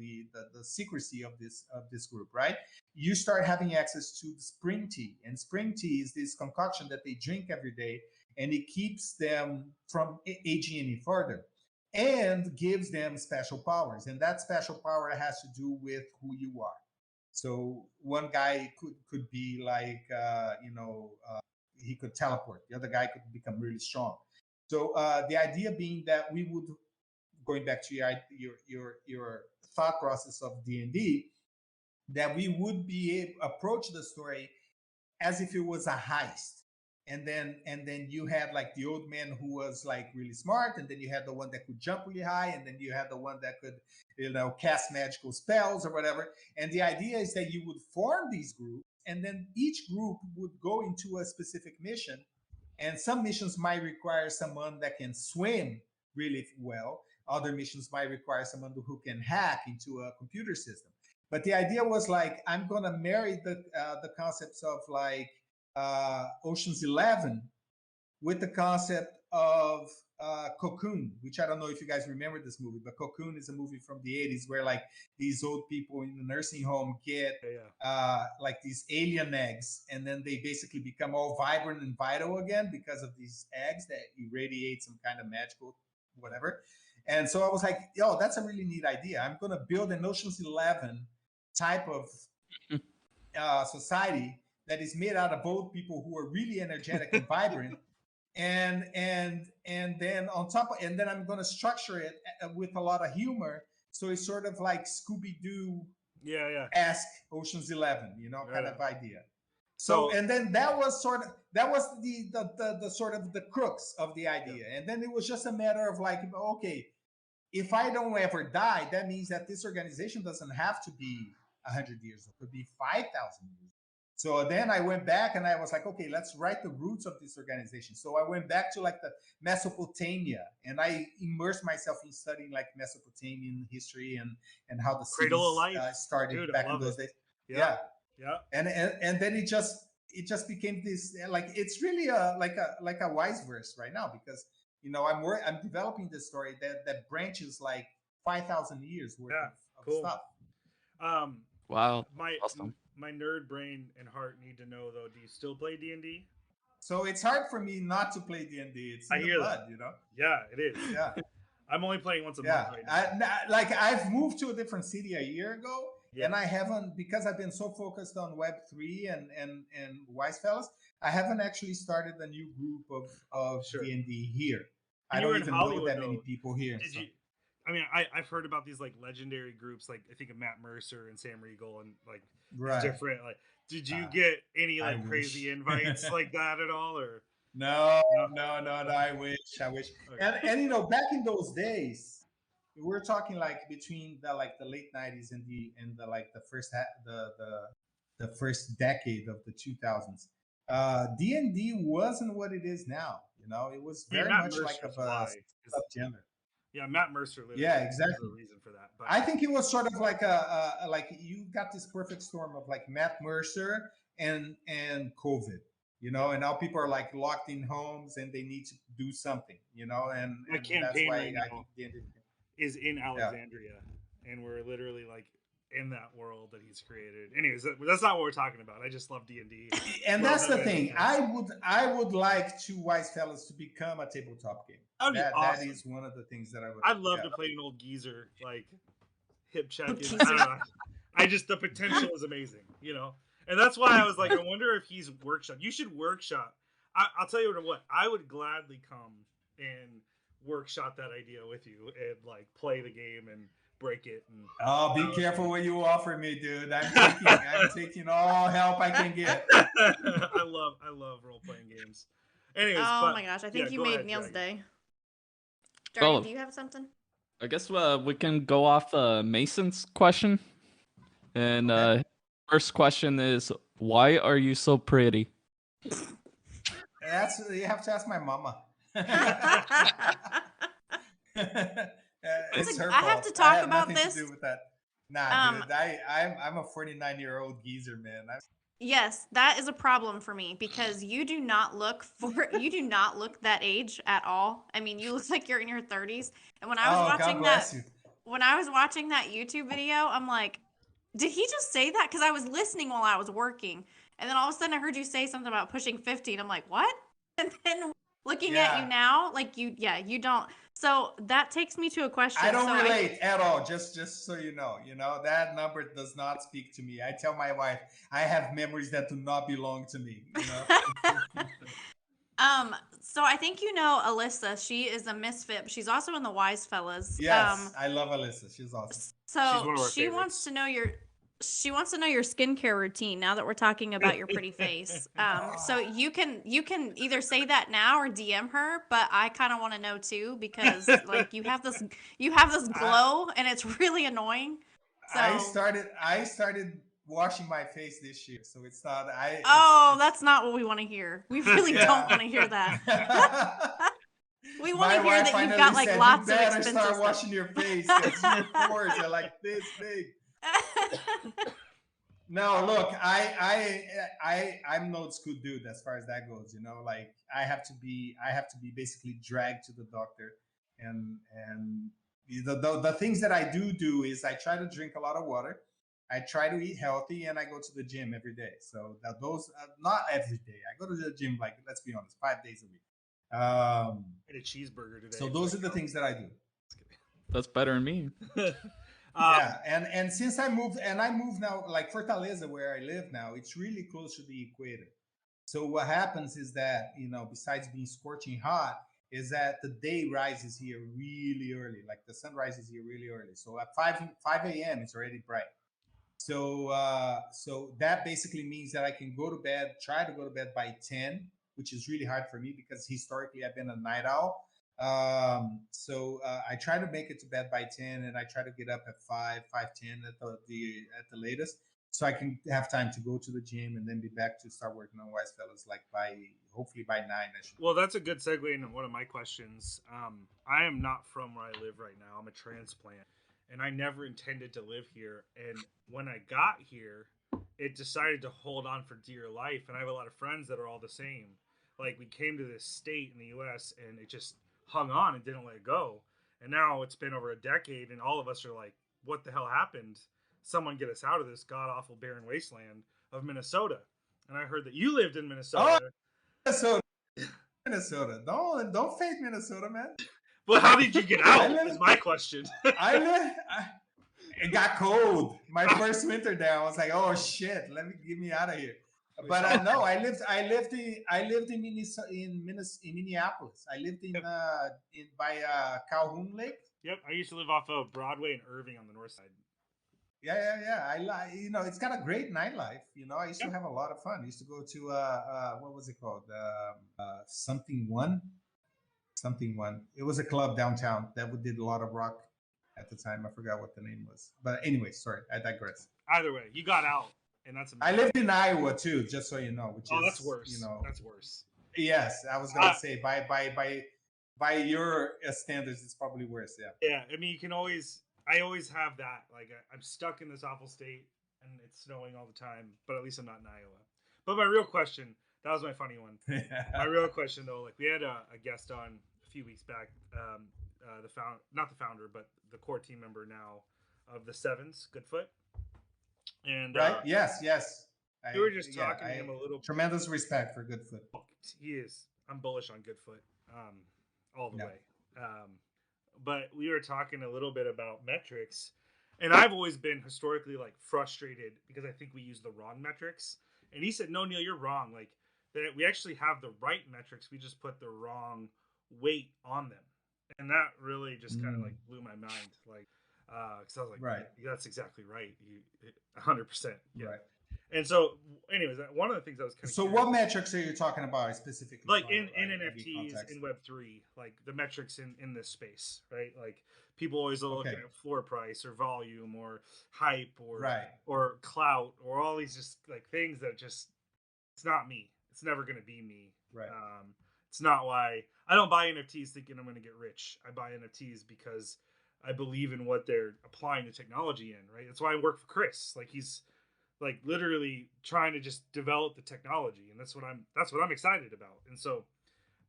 secrecy of this group, right? You start having access to the spring tea, and spring tea is this concoction that they drink every day, and it keeps them from aging any further and gives them special powers. And that special power has to do with who you are. So one guy could be like, he could teleport. The other guy could become really strong. So the idea being that we would, going back to your thought process of D&D, that we would be able approach the story as if it was a heist. And then you had like the old man who was like really smart, and then you had the one that could jump really high, and then you had the one that could, cast magical spells or whatever. And the idea is that you would form these groups, and then each group would go into a specific mission. And some missions might require someone that can swim really well. Other missions might require someone who can hack into a computer system. But the idea was like, I'm gonna marry the concepts of like Ocean's 11 with the concept of Cocoon, which I don't know if you guys remember this movie, but Cocoon is a movie from the 80s where like these old people in the nursing home get like these alien eggs, and then they basically become all vibrant and vital again because of these eggs that irradiate some kind of magical whatever. And so I was like, yo, that's a really neat idea. I'm going to build an Ocean's 11 type of society that is made out of old people who are really energetic and vibrant, and then on top of, and then I'm going to structure it with a lot of humor, so it's sort of like Scooby-Doo esque Ocean's 11, kind of idea. So and then that was the sort of the crux of the idea, and then it was just a matter of like, okay, if I don't ever die, that means that this organization doesn't have to be 100 years old, it could be 5,000 years. So then I went back and I was like, okay, let's write the roots of this organization. So I went back to like the Mesopotamia, and I immersed myself in studying like Mesopotamian history and how the cities started. Dude, back in those days. Yeah. And then it just became this, like, it's really like a wise verse right now, because I'm developing this story that branches like 5,000 years worth of stuff. Wow, awesome. My nerd brain and heart need to know though. Do you still play D&D? So it's hard for me not to play D&D. It's in the blood, Yeah, it is. Yeah, I'm only playing once a month right now. I've moved to a different city a year ago, and I haven't, because I've been so focused on Web3 and Wise Fellas, I haven't actually started a new group of D&D here. I don't even know that many people here. Did you? I mean, I've heard about these like legendary groups, like I think of Matt Mercer and Sam Riegel, and like different. Like, did you get any like crazy invites like that at all, or? No. I wish. Okay. And back in those days, we're talking like between the late '90s and the first decade of the 2000s. D&D wasn't what it is now. It was very much like a subgenre. Yeah, Matt Mercer. Exactly. The reason for that, but I think it was sort of like like you got this perfect storm of like Matt Mercer and COVID, and now people are like locked in homes and they need to do something, and that's why right I think is in Alexandria, and we're literally like in that world that he's created. Anyways, that's not what we're talking about. I just love D&D. And that's the thing. I would like two Wise Fellas to become a tabletop game. Awesome. That is one of the things that I'd love to play an old geezer, like hip check. I don't know. The potential is amazing, and that's why I was like, I wonder if he's workshop. You should workshop. I'll tell you what, I would gladly come and workshop that idea with you and like play the game and break it. And be careful what you offer me, dude. I'm taking all help I can get. I love role playing games. Anyways, my gosh, I think you made Neil's day. Dragon, do you have something? I guess we can go off Mason's question. And first question is, why are you so pretty? You have to ask my mama. It's her I fault. have to I talk have about nothing this. to do with that. Nah, Um, dude. I'm a 49-year-old geezer, man. yes, that is a problem for me because you do not look that age at all. I mean, you look like you're in your 30s. And Oh, God bless you. when I was watching that YouTube video, I'm like, did he just say that? Because I was listening while I was working. And then all of a sudden I heard you say something about pushing 50 and I'm like, what? And then looking at you Yeah. now, like you don't. So that takes me to a I question. don't relate at all. Just so you know that number does not speak to me. I tell my wife I have memories that do not belong to me. You know. So I think you know Alyssa. She is a misfit, but she's also in the Wise Fellas. Yes, I love Alyssa. She's awesome. She's So one of our she wants favorites. to know your skincare routine now that we're talking about your pretty face. So you can either say that now or DM her, but I kind of want to know too because like you have this I, glow and it's really annoying. So I started washing my face this year, so it's not. oh, It's that's not what we want to hear. We really don't yeah. want to hear that. We want My to hear wife that you've finally got like said, "You lots of better expensive start stuff. washing your face because your pores are like this big." No, look, I'm no good dude as far as that goes. You know, like I have to be basically dragged to the doctor, and the things that I do is I try to drink a lot of water, I try to eat healthy, and I go to the gym every day. So that those not every day. I go to the gym like let's be honest, 5 days a week. Ate a cheeseburger today. So those are the things that I do. That's better than me. Yeah, and since I moved now, like Fortaleza, where I live now, it's really close to the equator. So what happens is that besides being scorching hot, is that the day rises here really early. Like the sun rises here really early. So at five a.m. it's already bright. So that basically means that I can go to bed, try to go to bed by 10, which is really hard for me because historically I've been a night owl. I try to make it to bed by 10, and I try to get up at 5:10 at the latest, so I can have time to go to the gym and then be back to start working on Wise Fellas like by hopefully by 9. I should. Well, that's a good segue into one of my questions. I am not from where I live right now. I'm a transplant, and I never intended to live here. And when I got here, it decided to hold on for dear life. And I have a lot of friends that are all the same. Like we came to this state in the U.S. and it just hung on and didn't let go. And now it's been over a decade, and all of us are like, "What the hell happened? Someone get us out of this god awful barren wasteland of Minnesota." And I heard that you lived in Oh, Minnesota. Minnesota, Minnesota! Don't fake Minnesota, man. Well, how did you get I out? live. Is my question. I live. It got cold. My first winter there, I was like, "Oh shit, get me out of here." But no, I lived in Minneapolis. I lived in by Calhoun Lake. Yep, I used to live off of Broadway and Irving on the north side. Yeah. I like it's got a great nightlife. I used to Yep. have a lot of fun. I used to go to what was it called? Something one. It was a club downtown that did a lot of rock at the time. I forgot what the name was. But anyway, sorry, I digress. Either way, you got out, and that's I amazing. lived in Iowa too, just so you know, which Oh, is that's worse. That's worse. Yes, I was gonna say by your standards, it's probably worse. Yeah. Yeah, I mean, I always have that. Like, I'm stuck in this awful state, and it's snowing all the time. But at least I'm not in Iowa. But my real question, that was my funny one. My real question though, like we had a guest on a few weeks back, not the founder, but the core team member now of the Sevens, Goodfoot, and right. Yes. we were just talking to him a little. Tremendous respect for Goodfoot. He is. I'm bullish on Goodfoot, all the Yeah. way. But we were talking a little bit about metrics, and I've always been historically like frustrated because I think we use the wrong metrics. And he said, "No, Neil, you're wrong. Like that, we actually have the right metrics. We just put the wrong weight on them." And that really just kind of like blew my mind. Like, because I was like, Right. Yeah, that's exactly right. 100%. Yeah. Right. And so, anyways, one of the things I was kind of So, what metrics are you talking about specifically? like in NFTs in Web3, like the metrics in this space, right? Like people always are looking at floor price or volume or hype or clout or all these just like things that just it's not me. It's never going to be me. Right. It's not why I don't buy NFTs thinking I'm going to get rich. I buy NFTs because I believe in what they're applying the technology in, right? That's why I work for Chris. Like he's like literally trying to just develop the technology, and that's what I'm excited about. And so,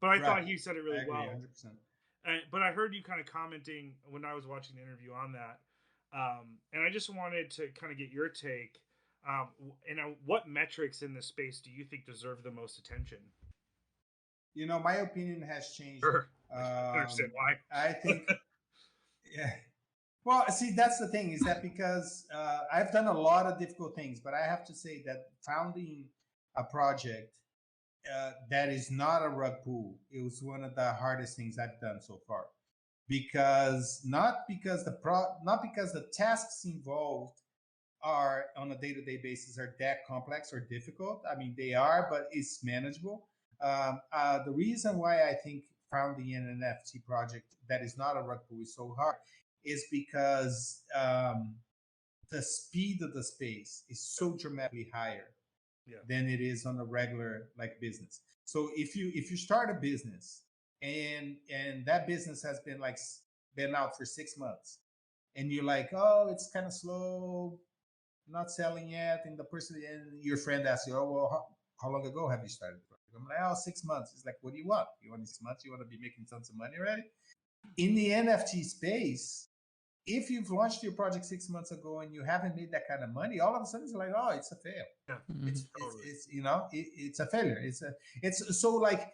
but I thought he said it I really agree, well. 100%. But I heard you kind of commenting when I was watching the interview on that, and I just wanted to kind of get your take. What metrics in this space do you think deserve the most attention? You know, my opinion has changed. Sure, I can understand why. I think, yeah. Well, see, that's the thing is that because I've done a lot of difficult things, but I have to say that founding a project that is not a rug pull, it was one of the hardest things I've done so far. Because not because the tasks involved are on a day-to-day basis are that complex or difficult. I mean, they are, but it's manageable. The reason why I think founding an NFT project that is not a rug pull is so hard is because the speed of the space is so dramatically higher than it is on a regular like business. So if you start a business and that business has been out for 6 months, and you're like, oh, it's kind of slow, not selling yet, and the person and your friend asks you, oh well, how long ago have you started the project? I'm like, oh, 6 months. It's like, what do you want? You want 6 months? You want to be making tons of money already? In the NFT space, if you've launched your project 6 months ago and you haven't made that kind of money, all of a sudden it's like, oh, it's a fail. Yeah, it's you know, it's a failure. It's so like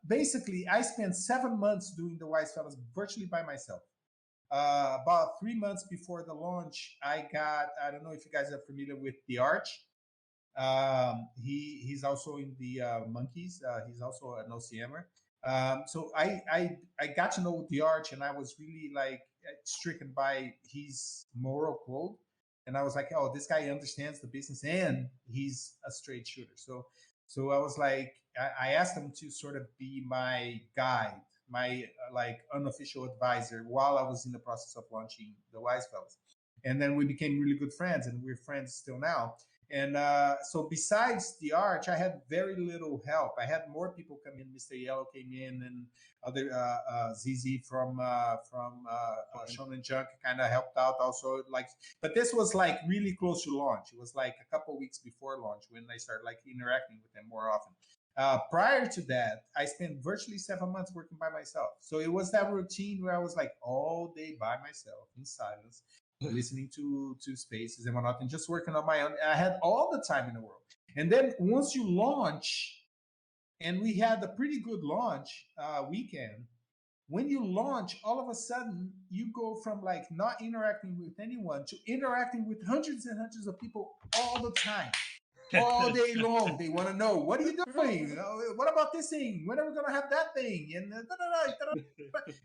basically I spent 7 months doing the Wise Fellas virtually by myself. About 3 months before the launch, I don't know if you guys are familiar with the Arch. He's also in the Monkeys. He's also an OCMer. So I got to know the Arch, and I was really like stricken by his moral code. And I was like, oh, this guy understands the business, and he's a straight shooter. So I was like, I asked him to sort of be my guide, my like unofficial advisor while I was in the process of launching the Wise Fellas. And then we became really good friends, and we're friends still now. And so besides the Arch, I had very little help. I had more people come in. Mr. Yellow came in, and other ZZ from Shonen Junk kind of helped out also. Like, but this was like really close to launch. It was like a couple weeks before launch when I started like interacting with them more often. Prior to that, I spent virtually 7 months working by myself. So it was that routine where I was like all day by myself in silence, listening to spaces and whatnot, and just working on my own. I had all the time in the world. And then once you launch, and we had a pretty good launch weekend. When you launch, all of a sudden you go from like not interacting with anyone to interacting with hundreds and hundreds of people all the time. All day long, they want to know, what are you doing? What about this thing? When are we gonna have that thing? And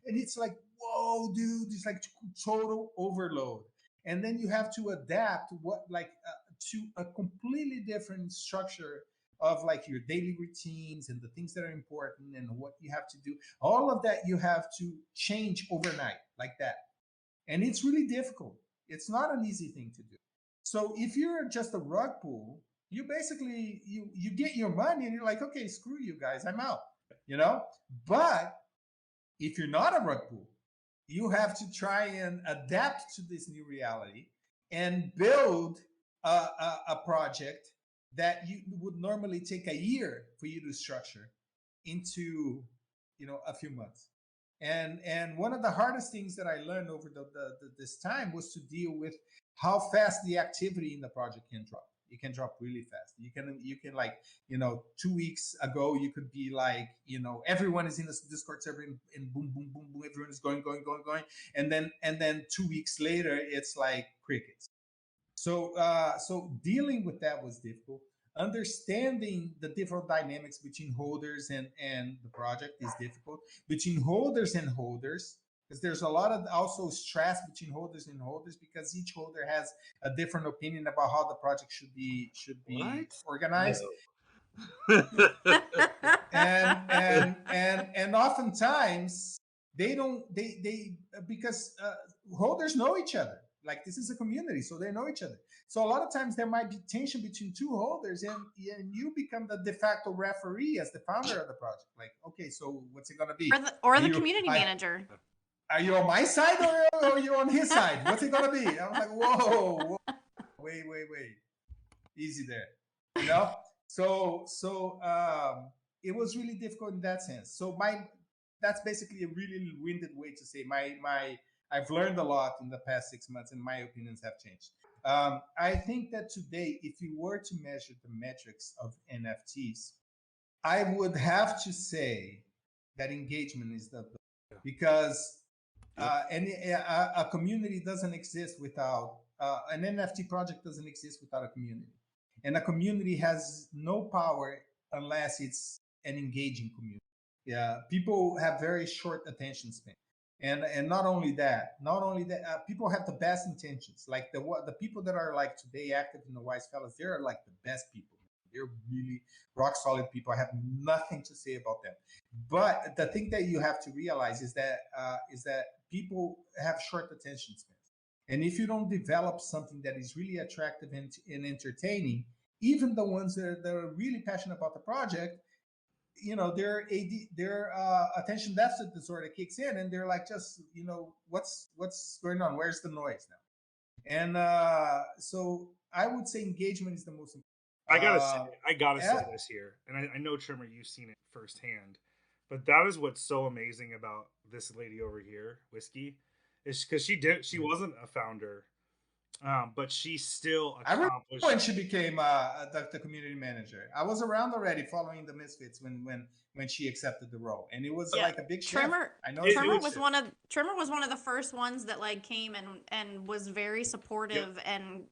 and it's like, whoa, dude, it's like total overload. And then you have to adapt to a completely different structure of like your daily routines and the things that are important and what you have to do. All of that you have to change overnight like that, and it's really difficult. It's not an easy thing to do. So if you're just a rug pull, you basically you get your money and you're like, okay, screw you guys, I'm out. You know. But if you're not a rug pull, you have to try and adapt to this new reality and build a project that you would normally take a year for you to structure into, a few months. And one of the hardest things that I learned over this time was to deal with how fast the activity in the project can drop. It can drop really fast. You can like, 2 weeks ago you could be like, everyone is in this Discord server and boom, boom, boom, boom, everyone is going, and then 2 weeks later it's like crickets. So dealing with that was difficult. Understanding the different dynamics between holders and the project is difficult. Between holders and holders, because there's a lot of also stress between holders and holders because each holder has a different opinion about how the project should be organized. and oftentimes they because holders know each other. Like, this is a community, so they know each other. So a lot of times there might be tension between two holders, and you become the de facto referee as the founder of the project. Like, okay, so what's it gonna be? Or the community manager. are you on my side or are you on his side? What's it gonna be? I was like, whoa, wait, easy there, you know. So it was really difficult in that sense. So that's basically a really winded way to say my I've learned a lot in the past 6 months, and my opinions have changed. I think that today, if you were to measure the metrics of NFTs, I would have to say that engagement is the because a community doesn't exist without an NFT project doesn't exist without a community, and a community has no power unless it's an engaging community. Yeah, people have very short attention span, and not only that, people have the best intentions. Like the people that are like today active in the Wise Fellas, they're like the best people. They're really rock solid people. I have nothing to say about them. But the thing that you have to realize is that people have short attention spans, and if you don't develop something that is really attractive and entertaining, even the ones that are really passionate about the project, their attention deficit disorder kicks in, and they're like, just what's going on? Where's the noise now? And so I would say engagement is the most important. I gotta say Yeah. this here, and I know Trimmer, you've seen it firsthand, but that is what's so amazing about this lady over here, Whiskey, is because she wasn't a founder, but she still I remember accomplished. when she became the community manager. I was around already following the Misfits when she accepted the role, and it was Yeah, like a big shift. Tremor. I know Tremor it was one of the first ones that like came and was very supportive, and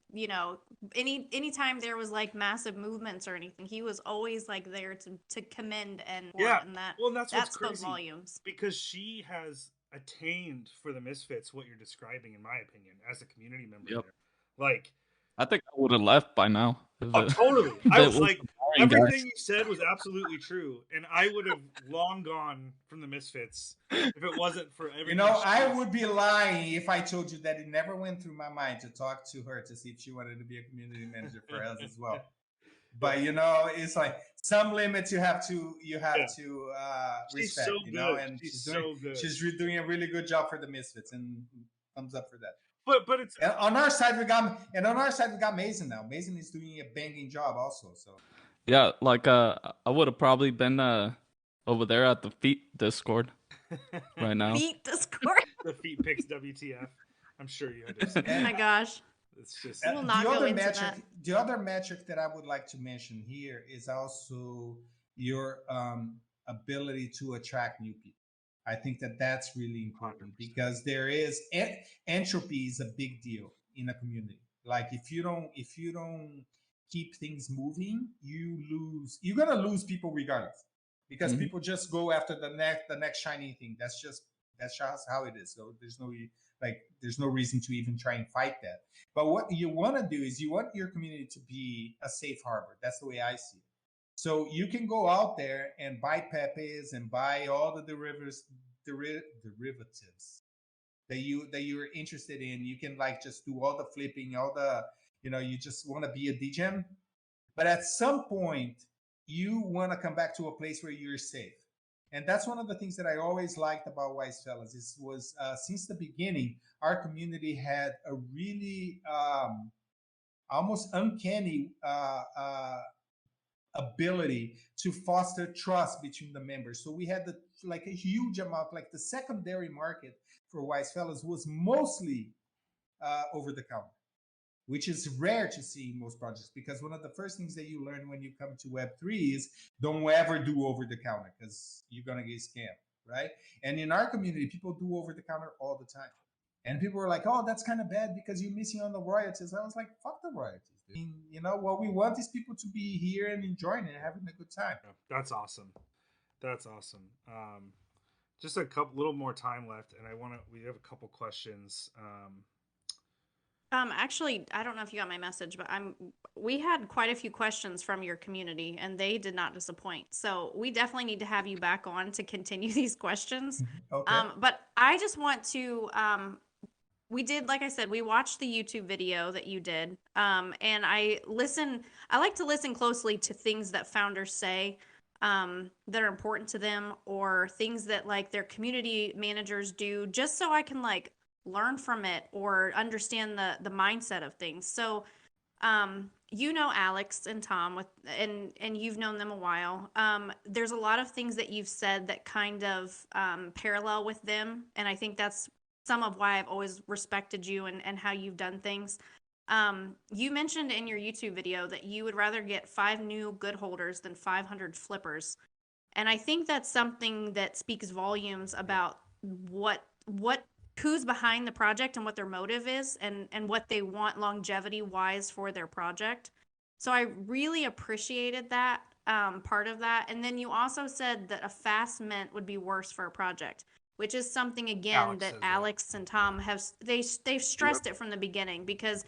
anytime there was like massive movements or anything, he was always like there to commend and Yeah, and that well, and that's what's that spoke crazy volumes. because she has attained for the Misfits what you're describing, in my opinion, as a community member Yep. there. Like, I think I would have left by now. oh, totally. if I it was like, boring, guys. everything you said was absolutely true, and I would have long gone from the Misfits if it wasn't for everything. I would be lying if I told you that it never went through my mind to talk to her to see if she wanted to be a community manager for us as well. But it's like some limits you have to She's respect, so good. and She's so good. she's doing a really good job for the Misfits, and thumbs up for that. But it's And on our side we got Mason now. Mason is doing a banging job also. So Yeah, like I would have probably been over there at the Feet Discord right now. Feet Discord. the Feet Picks WTF. I'm sure you understand. Oh my gosh. It's just We'll not go into that. The other metric that I would like to mention here is also your ability to attract new people. I think that that's really important 100%. because there is entropy is a big deal in a community. Like if you don't keep things moving, you're gonna lose people regardless, because people just go after the next shiny thing. That's just how it is. So there's no reason to even try and fight that. But what you want to do is you want your community to be a safe harbor. That's the way I see it. So you can go out there and buy Pepes and buy all the derivatives that you're interested in. You can like just do all the flipping, all the you just want to be a degen. But at some point, you want to come back to a place where you're safe. And that's one of the things that I always liked about Wise Fellas. Was since the beginning, our community had a really almost uncanny ability to foster trust between the members. So we had like a huge amount, like the secondary market for Wise Fellas was mostly over the counter, which is rare to see in most projects, because one of the first things that you learn when you come to Web3 is don't ever do over the counter, because you're going to get scammed, right? And in our community, people do over the counter all the time. And people were like, oh, that's kind of bad because you're missing on the royalties. I was like, fuck the royalties. I mean, what we want is people to be here and enjoying it and having a good time. That's awesome. That's awesome. Just a little more time left, and we have a couple questions. Actually, I don't know if you got my message, but we had quite a few questions from your community, and they did not disappoint. So we definitely need to have you back on to continue these questions. Okay. But I just want to, we did, like I said, we watched the YouTube video that you did. And I like to listen closely to things that founders say. that are important to them, or things that like their community managers do, just so I can like learn from it or understand the mindset of things. So you know Alex and Tom with and you've known them a while. There's a lot of things that you've said that kind of parallel with them, and I think that's some of why I've always respected you and how you've done things. You mentioned in your YouTube video that you would rather get 5 new good holders than 500 flippers, and I think that's something that speaks volumes about what who's behind the project and what their motive is, and what they want longevity wise for their project. So I really appreciated that part of that. And then you also said that a fast mint would be worse for a project, which is something again Alex that says that. Alex and Tom have they've stressed it from the beginning, because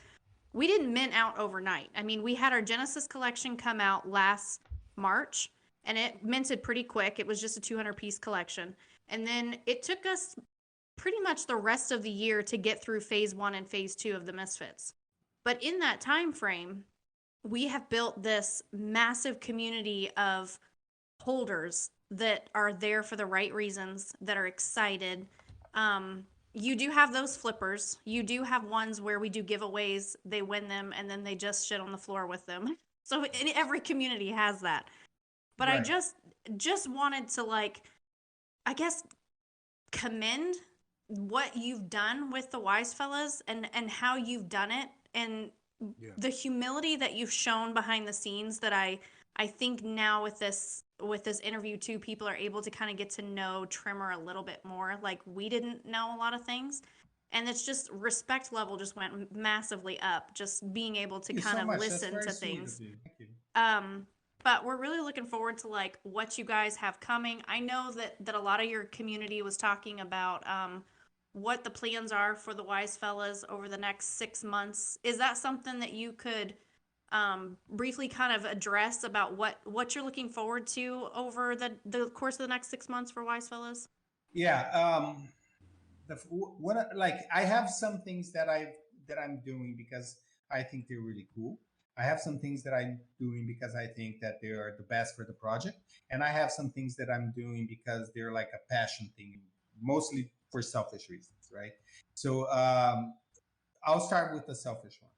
we didn't mint out overnight. I mean, we had our Genesis collection come out last March, and it minted pretty quick. It was just a 200-piece collection. And then it took us pretty much the rest of the year to get through phase 1 and phase 2 of the Misfits. But in that time frame, we have built this massive community of holders that are there for the right reasons, that are excited. You do have those flippers. You do have ones where we do giveaways, they win them, and then they just shit on the floor with them. So every community has that. But I Right. just wanted to, like, I guess, commend what you've done with the Wise Fellas, and how you've done it, and Yeah. the humility that you've shown behind the scenes, that I think now with this interview too, people are able to kind of get to know Tremor a little bit more. Like, we didn't know a lot of things, and it's just respect level just went massively up, just being able to Thank you kind so of much. That's listen very to sweet things. of you. Thank you. But we're really looking forward to like what you guys have coming. I know that a lot of your community was talking about what the plans are for the Wise Fellas over the next 6 months. Is that something that you could briefly kind of address about what you're looking forward to over the course of the next 6 months for Wise Fellas? Yeah. What like I have some things that I'm doing because I think they're really cool. I have some things that I'm doing because I think that they are the best for the project, and I have some things that I'm doing because they're like a passion thing, mostly for selfish reasons, right? So I'll start with the selfish one.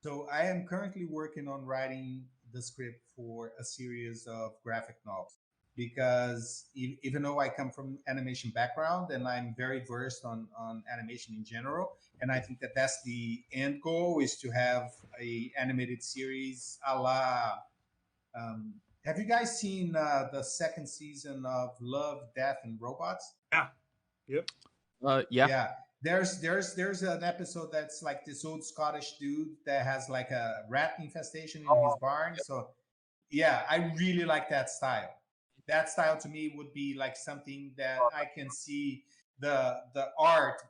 So I am currently working on writing the script for a series of graphic novels because even though I come from animation background and I'm very versed on animation in general, and I think that that's the end goal is to have a animated series a la. Um, have you guys seen the second season of Love, Death, and Robots? Yeah. Yep. Yeah. Yeah, there's an episode that's like this old Scottish dude that has like a rat infestation in his Oh, barn. So yeah, I really like that style. That style to me would be like something that I can see the art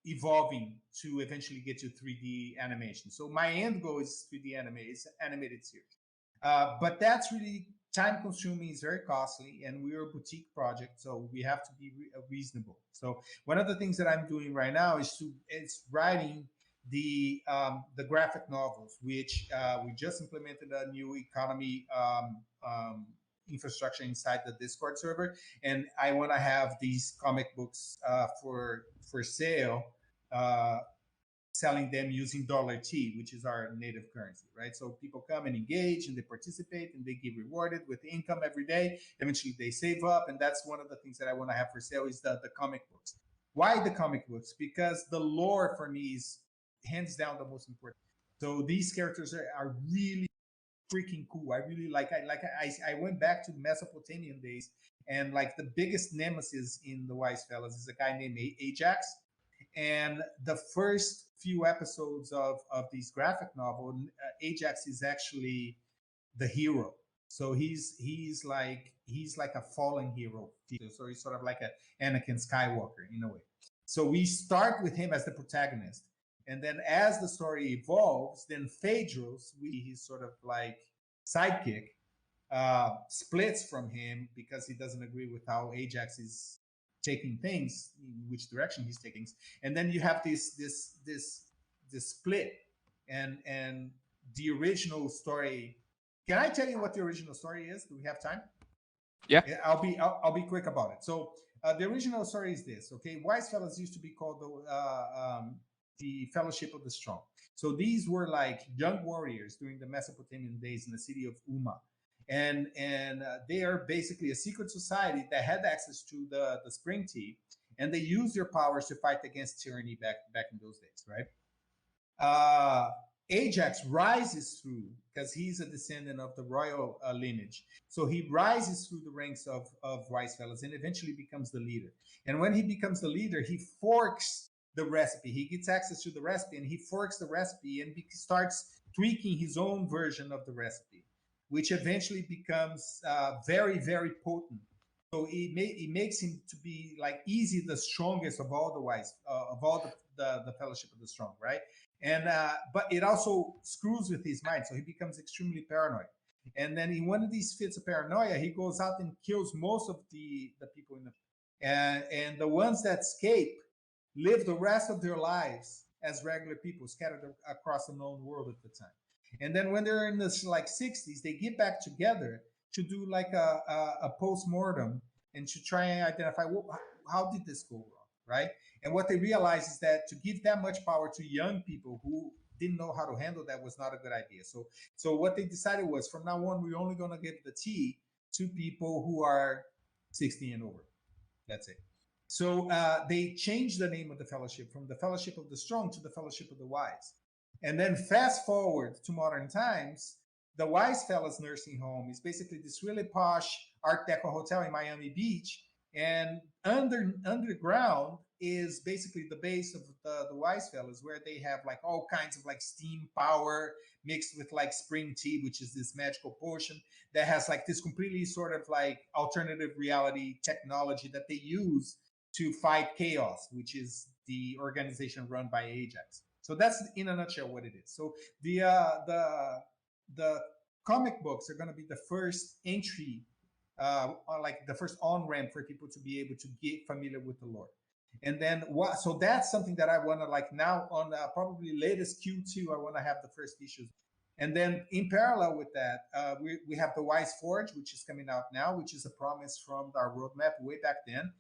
evolving to eventually get to 3D animation. So my end goal is 3D animated series. But that's really time consuming, is very costly, and we're a boutique project, so we have to be reasonable. So one of the things that I'm doing right now is writing the graphic novels, which we just implemented a new economy infrastructure inside the Discord server, and I want to have these comic books for sale, uh, selling them using dollar T, which is our native currency, right? So people come and engage and they participate and they get rewarded with income every day. Eventually they save up. And that's one of the things that I want to have for sale is the comic books. Why the comic books? Because the lore for me is hands down the most important. So these characters are really freaking cool. I really I went back to Mesopotamian days, and like the biggest nemesis in the Wise Fellas is a guy named Ajax, and the first few episodes of this graphic novel, Ajax is actually the hero. So he's like a fallen hero. So he's sort of like a Anakin Skywalker in a way. So we start with him as the protagonist, and then as the story evolves, then Phaedros, he's sort of like sidekick, splits from him because he doesn't agree with how Ajax is taking things, in which direction he's taking things, and then you have this split, and the original story. Can I tell you what the original story is? Do we have time? Yeah. I'll be quick about it. So the original story is this. Okay, wise fellows used to be called the Fellowship of the Strong. So these were like young warriors during the Mesopotamian days in the city of Umma, and they are basically a secret society that had access to the spring tea, and they used their powers to fight against tyranny back in those days, right? uh, Ajax rises through because he's a descendant of the royal lineage. So he rises through the ranks of wise fellows and eventually becomes the leader. And when he becomes the leader, he forks the recipe. He gets access to the recipe and he forks the recipe and starts tweaking his own version of the recipe, which eventually becomes very, very potent. So it makes him to be like easy the strongest of all the wise of all the fellowship of the strong, right? And but it also screws with his mind, so he becomes extremely paranoid. And then in one of these fits of paranoia, he goes out and kills most of the people in the and the ones that escape live the rest of their lives as regular people scattered across the known world at the time. And then when they're in this like 60s, they get back together to do like a post-mortem and to try and identify how did this go wrong, right? And what they realize is that to give that much power to young people who didn't know how to handle that was not a good idea. So what they decided was from now on, we're only going to give the tea to people who are 60 and over. That's it. So they changed the name of the fellowship from the Fellowship of the Strong to the Fellowship of the Wise. And then fast forward to modern times, the Wise Fellas Nursing Home is basically this really posh Art Deco hotel in Miami Beach. And underground is basically the base of the Wise Fellas, where they have like all kinds of like steam power mixed with like spring tea, which is this magical potion that has like this completely sort of like alternative reality technology that they use to fight chaos, which is the organization run by Ajax. So that's in a nutshell what it is. So the comic books are going to be the first entry, like the first on ramp for people to be able to get familiar with the lore. And then what? So that's something that I want to like now on probably latest Q2. I want to have the first issues. And then in parallel with that, we have the Wise Forge, which is coming out now, which is a promise from our roadmap way back then,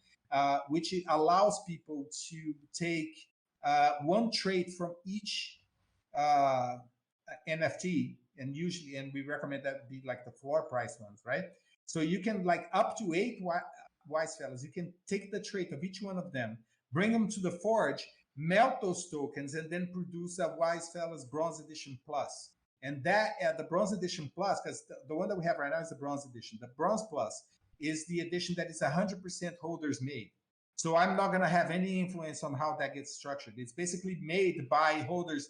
which allows people to take one trait from each uh, NFT, and usually, and we recommend that be like the floor price ones, right? So you can like up to 8 wise fellas. You can take the trait of each one of them, bring them to the forge, melt those tokens, and then produce a Wise Fellas Bronze Edition Plus. And that the Bronze Edition Plus, because the one that we have right now is the Bronze Edition. The Bronze Plus is the edition that is 100% holders made. So I'm not going to have any influence on how that gets structured. It's basically made by holders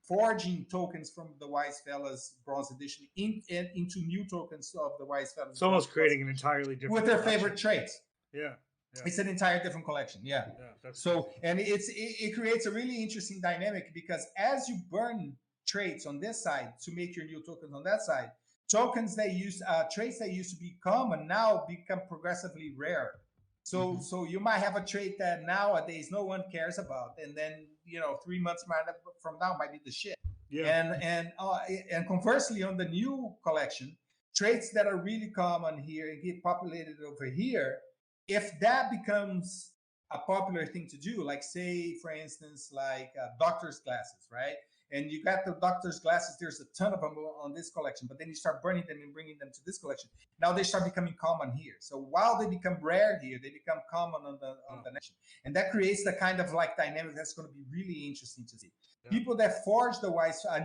forging tokens from the Wise Fellas Bronze Edition into new tokens of the Wise Fellas. It's almost creating an entirely different with their favorite traits. Yeah. Yeah. It's an entire different collection. Yeah. So, and it creates a really interesting dynamic because as you burn traits on this side to make your new tokens on that side, tokens that use traits that used to be common now become progressively rare. So, so you might have a trait that nowadays no one cares about, and then 3 months from now might be the shit. Yeah. And conversely, on the new collection, traits that are really common here and get populated over here, if that becomes a popular thing to do, like say, for instance, like doctor's glasses, right? And you got the doctor's glasses, there's a ton of them on this collection, but then you start burning them and bringing them to this collection. Now they start becoming common here. So while they become rare here, they become common on the next. And that creates the kind of like dynamic that's going to be really interesting to see. Yeah. People that forge the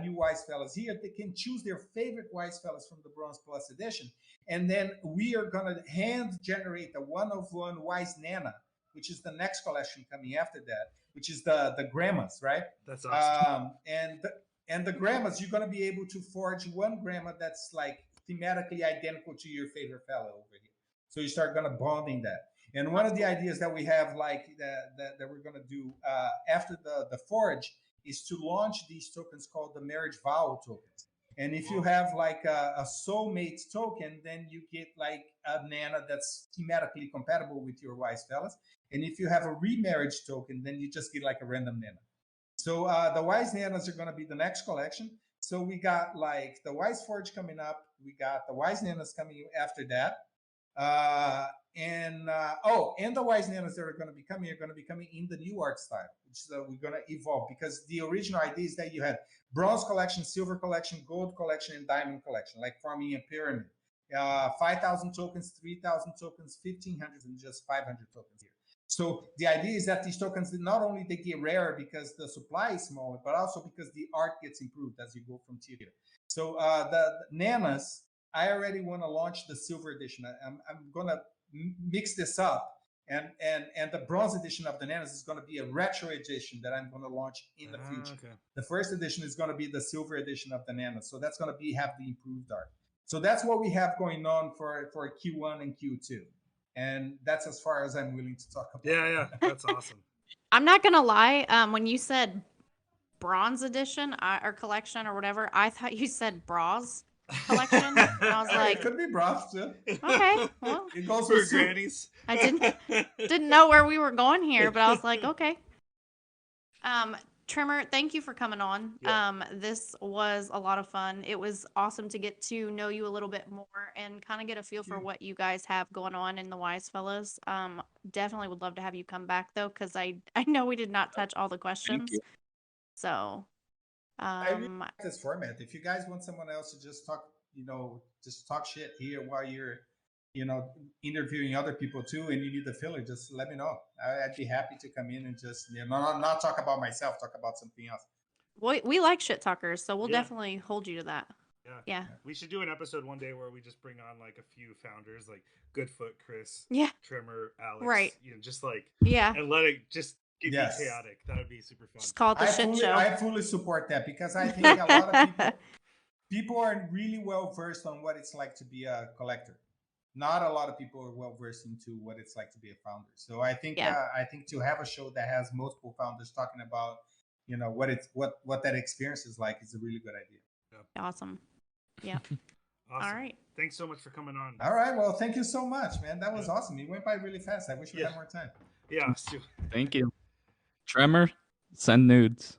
new Wise Fellas here, they can choose their favorite Wise Fellas from the Bronze Plus edition. And then we are going to hand generate a one-of-one Wise Nana, which is the next collection coming after that, which is the Grandmas, right? That's awesome. And the Grandmas, you're going to be able to forge one Grandma that's like thematically identical to your favorite fellow over here. So you start going to bonding that. And one of the ideas that we have, like that we're going to do after the Forge, is to launch these tokens called the Marriage Vow tokens. And if you have like a soulmate token, then you get like a Nana that's thematically compatible with your Wise Fellas. And if you have a remarriage token, then you just get like a random Nana. So the Wise Nanas are going to be the next collection. So we got like the Wise Forge coming up. We got the Wise Nanas coming after that. And the Wise Nanas that are going to be coming in the new art style, which we're going to evolve, because the original idea is that you had bronze collection, silver collection, gold collection, and diamond collection, like forming a pyramid. 5,000 tokens, 3,000 tokens, 1,500, and just 500 tokens here. So the idea is that these tokens, not only they get rarer because the supply is smaller, but also because the art gets improved as you go from tier to tier. So the Nanas, I already want to launch the silver edition. I'm going to mix this up. And the bronze edition of the Nanas is going to be a retro edition that I'm going to launch in the future. Okay. The first edition is going to be the silver edition of the Nanas. So that's going to have the improved art. So that's what we have going on for Q1 and Q2. And that's as far as I'm willing to talk about. Yeah, that's awesome. I'm not gonna lie. When you said bronze edition or collection or whatever, I thought you said bras collection. And I was like, it could be bras too. Okay, well, it goes For with grannies. I didn't know where we were going here, but I was like, okay. Tremor, thank you for coming on. Yeah. This was a lot of fun. It was awesome to get to know you a little bit more and kind of get a feel for what you guys have going on in the Wise Fellas. Definitely would love to have you come back though, because I know we did not touch all the questions. you. So, I really like this format. If you guys want someone else to just talk, just talk shit here while you're, interviewing other people too, and you need the filler, just let me know. I'd be happy to come in and just, not talk about myself, talk about something else. We like shit talkers, so we'll definitely hold you to that. Yeah. We should do an episode one day where we just bring on like a few founders, like Goodfoot, Chris, Tremor, Alex, right? Just like and let it just be chaotic. That would be super fun. Just call it the shit show. I fully support that, because I think a lot of people are really well versed on what it's like to be a collector. Not a lot of people are well versed into what it's like to be a founder. So I think to have a show that has multiple founders talking about what that experience is like is a really good idea. Awesome. Yeah. Awesome. All right. Thanks so much for coming on. All right. Well, thank you so much, man. That was awesome. It went by really fast. I wish we had more time. Yeah. Thank you. Tremor, send nudes.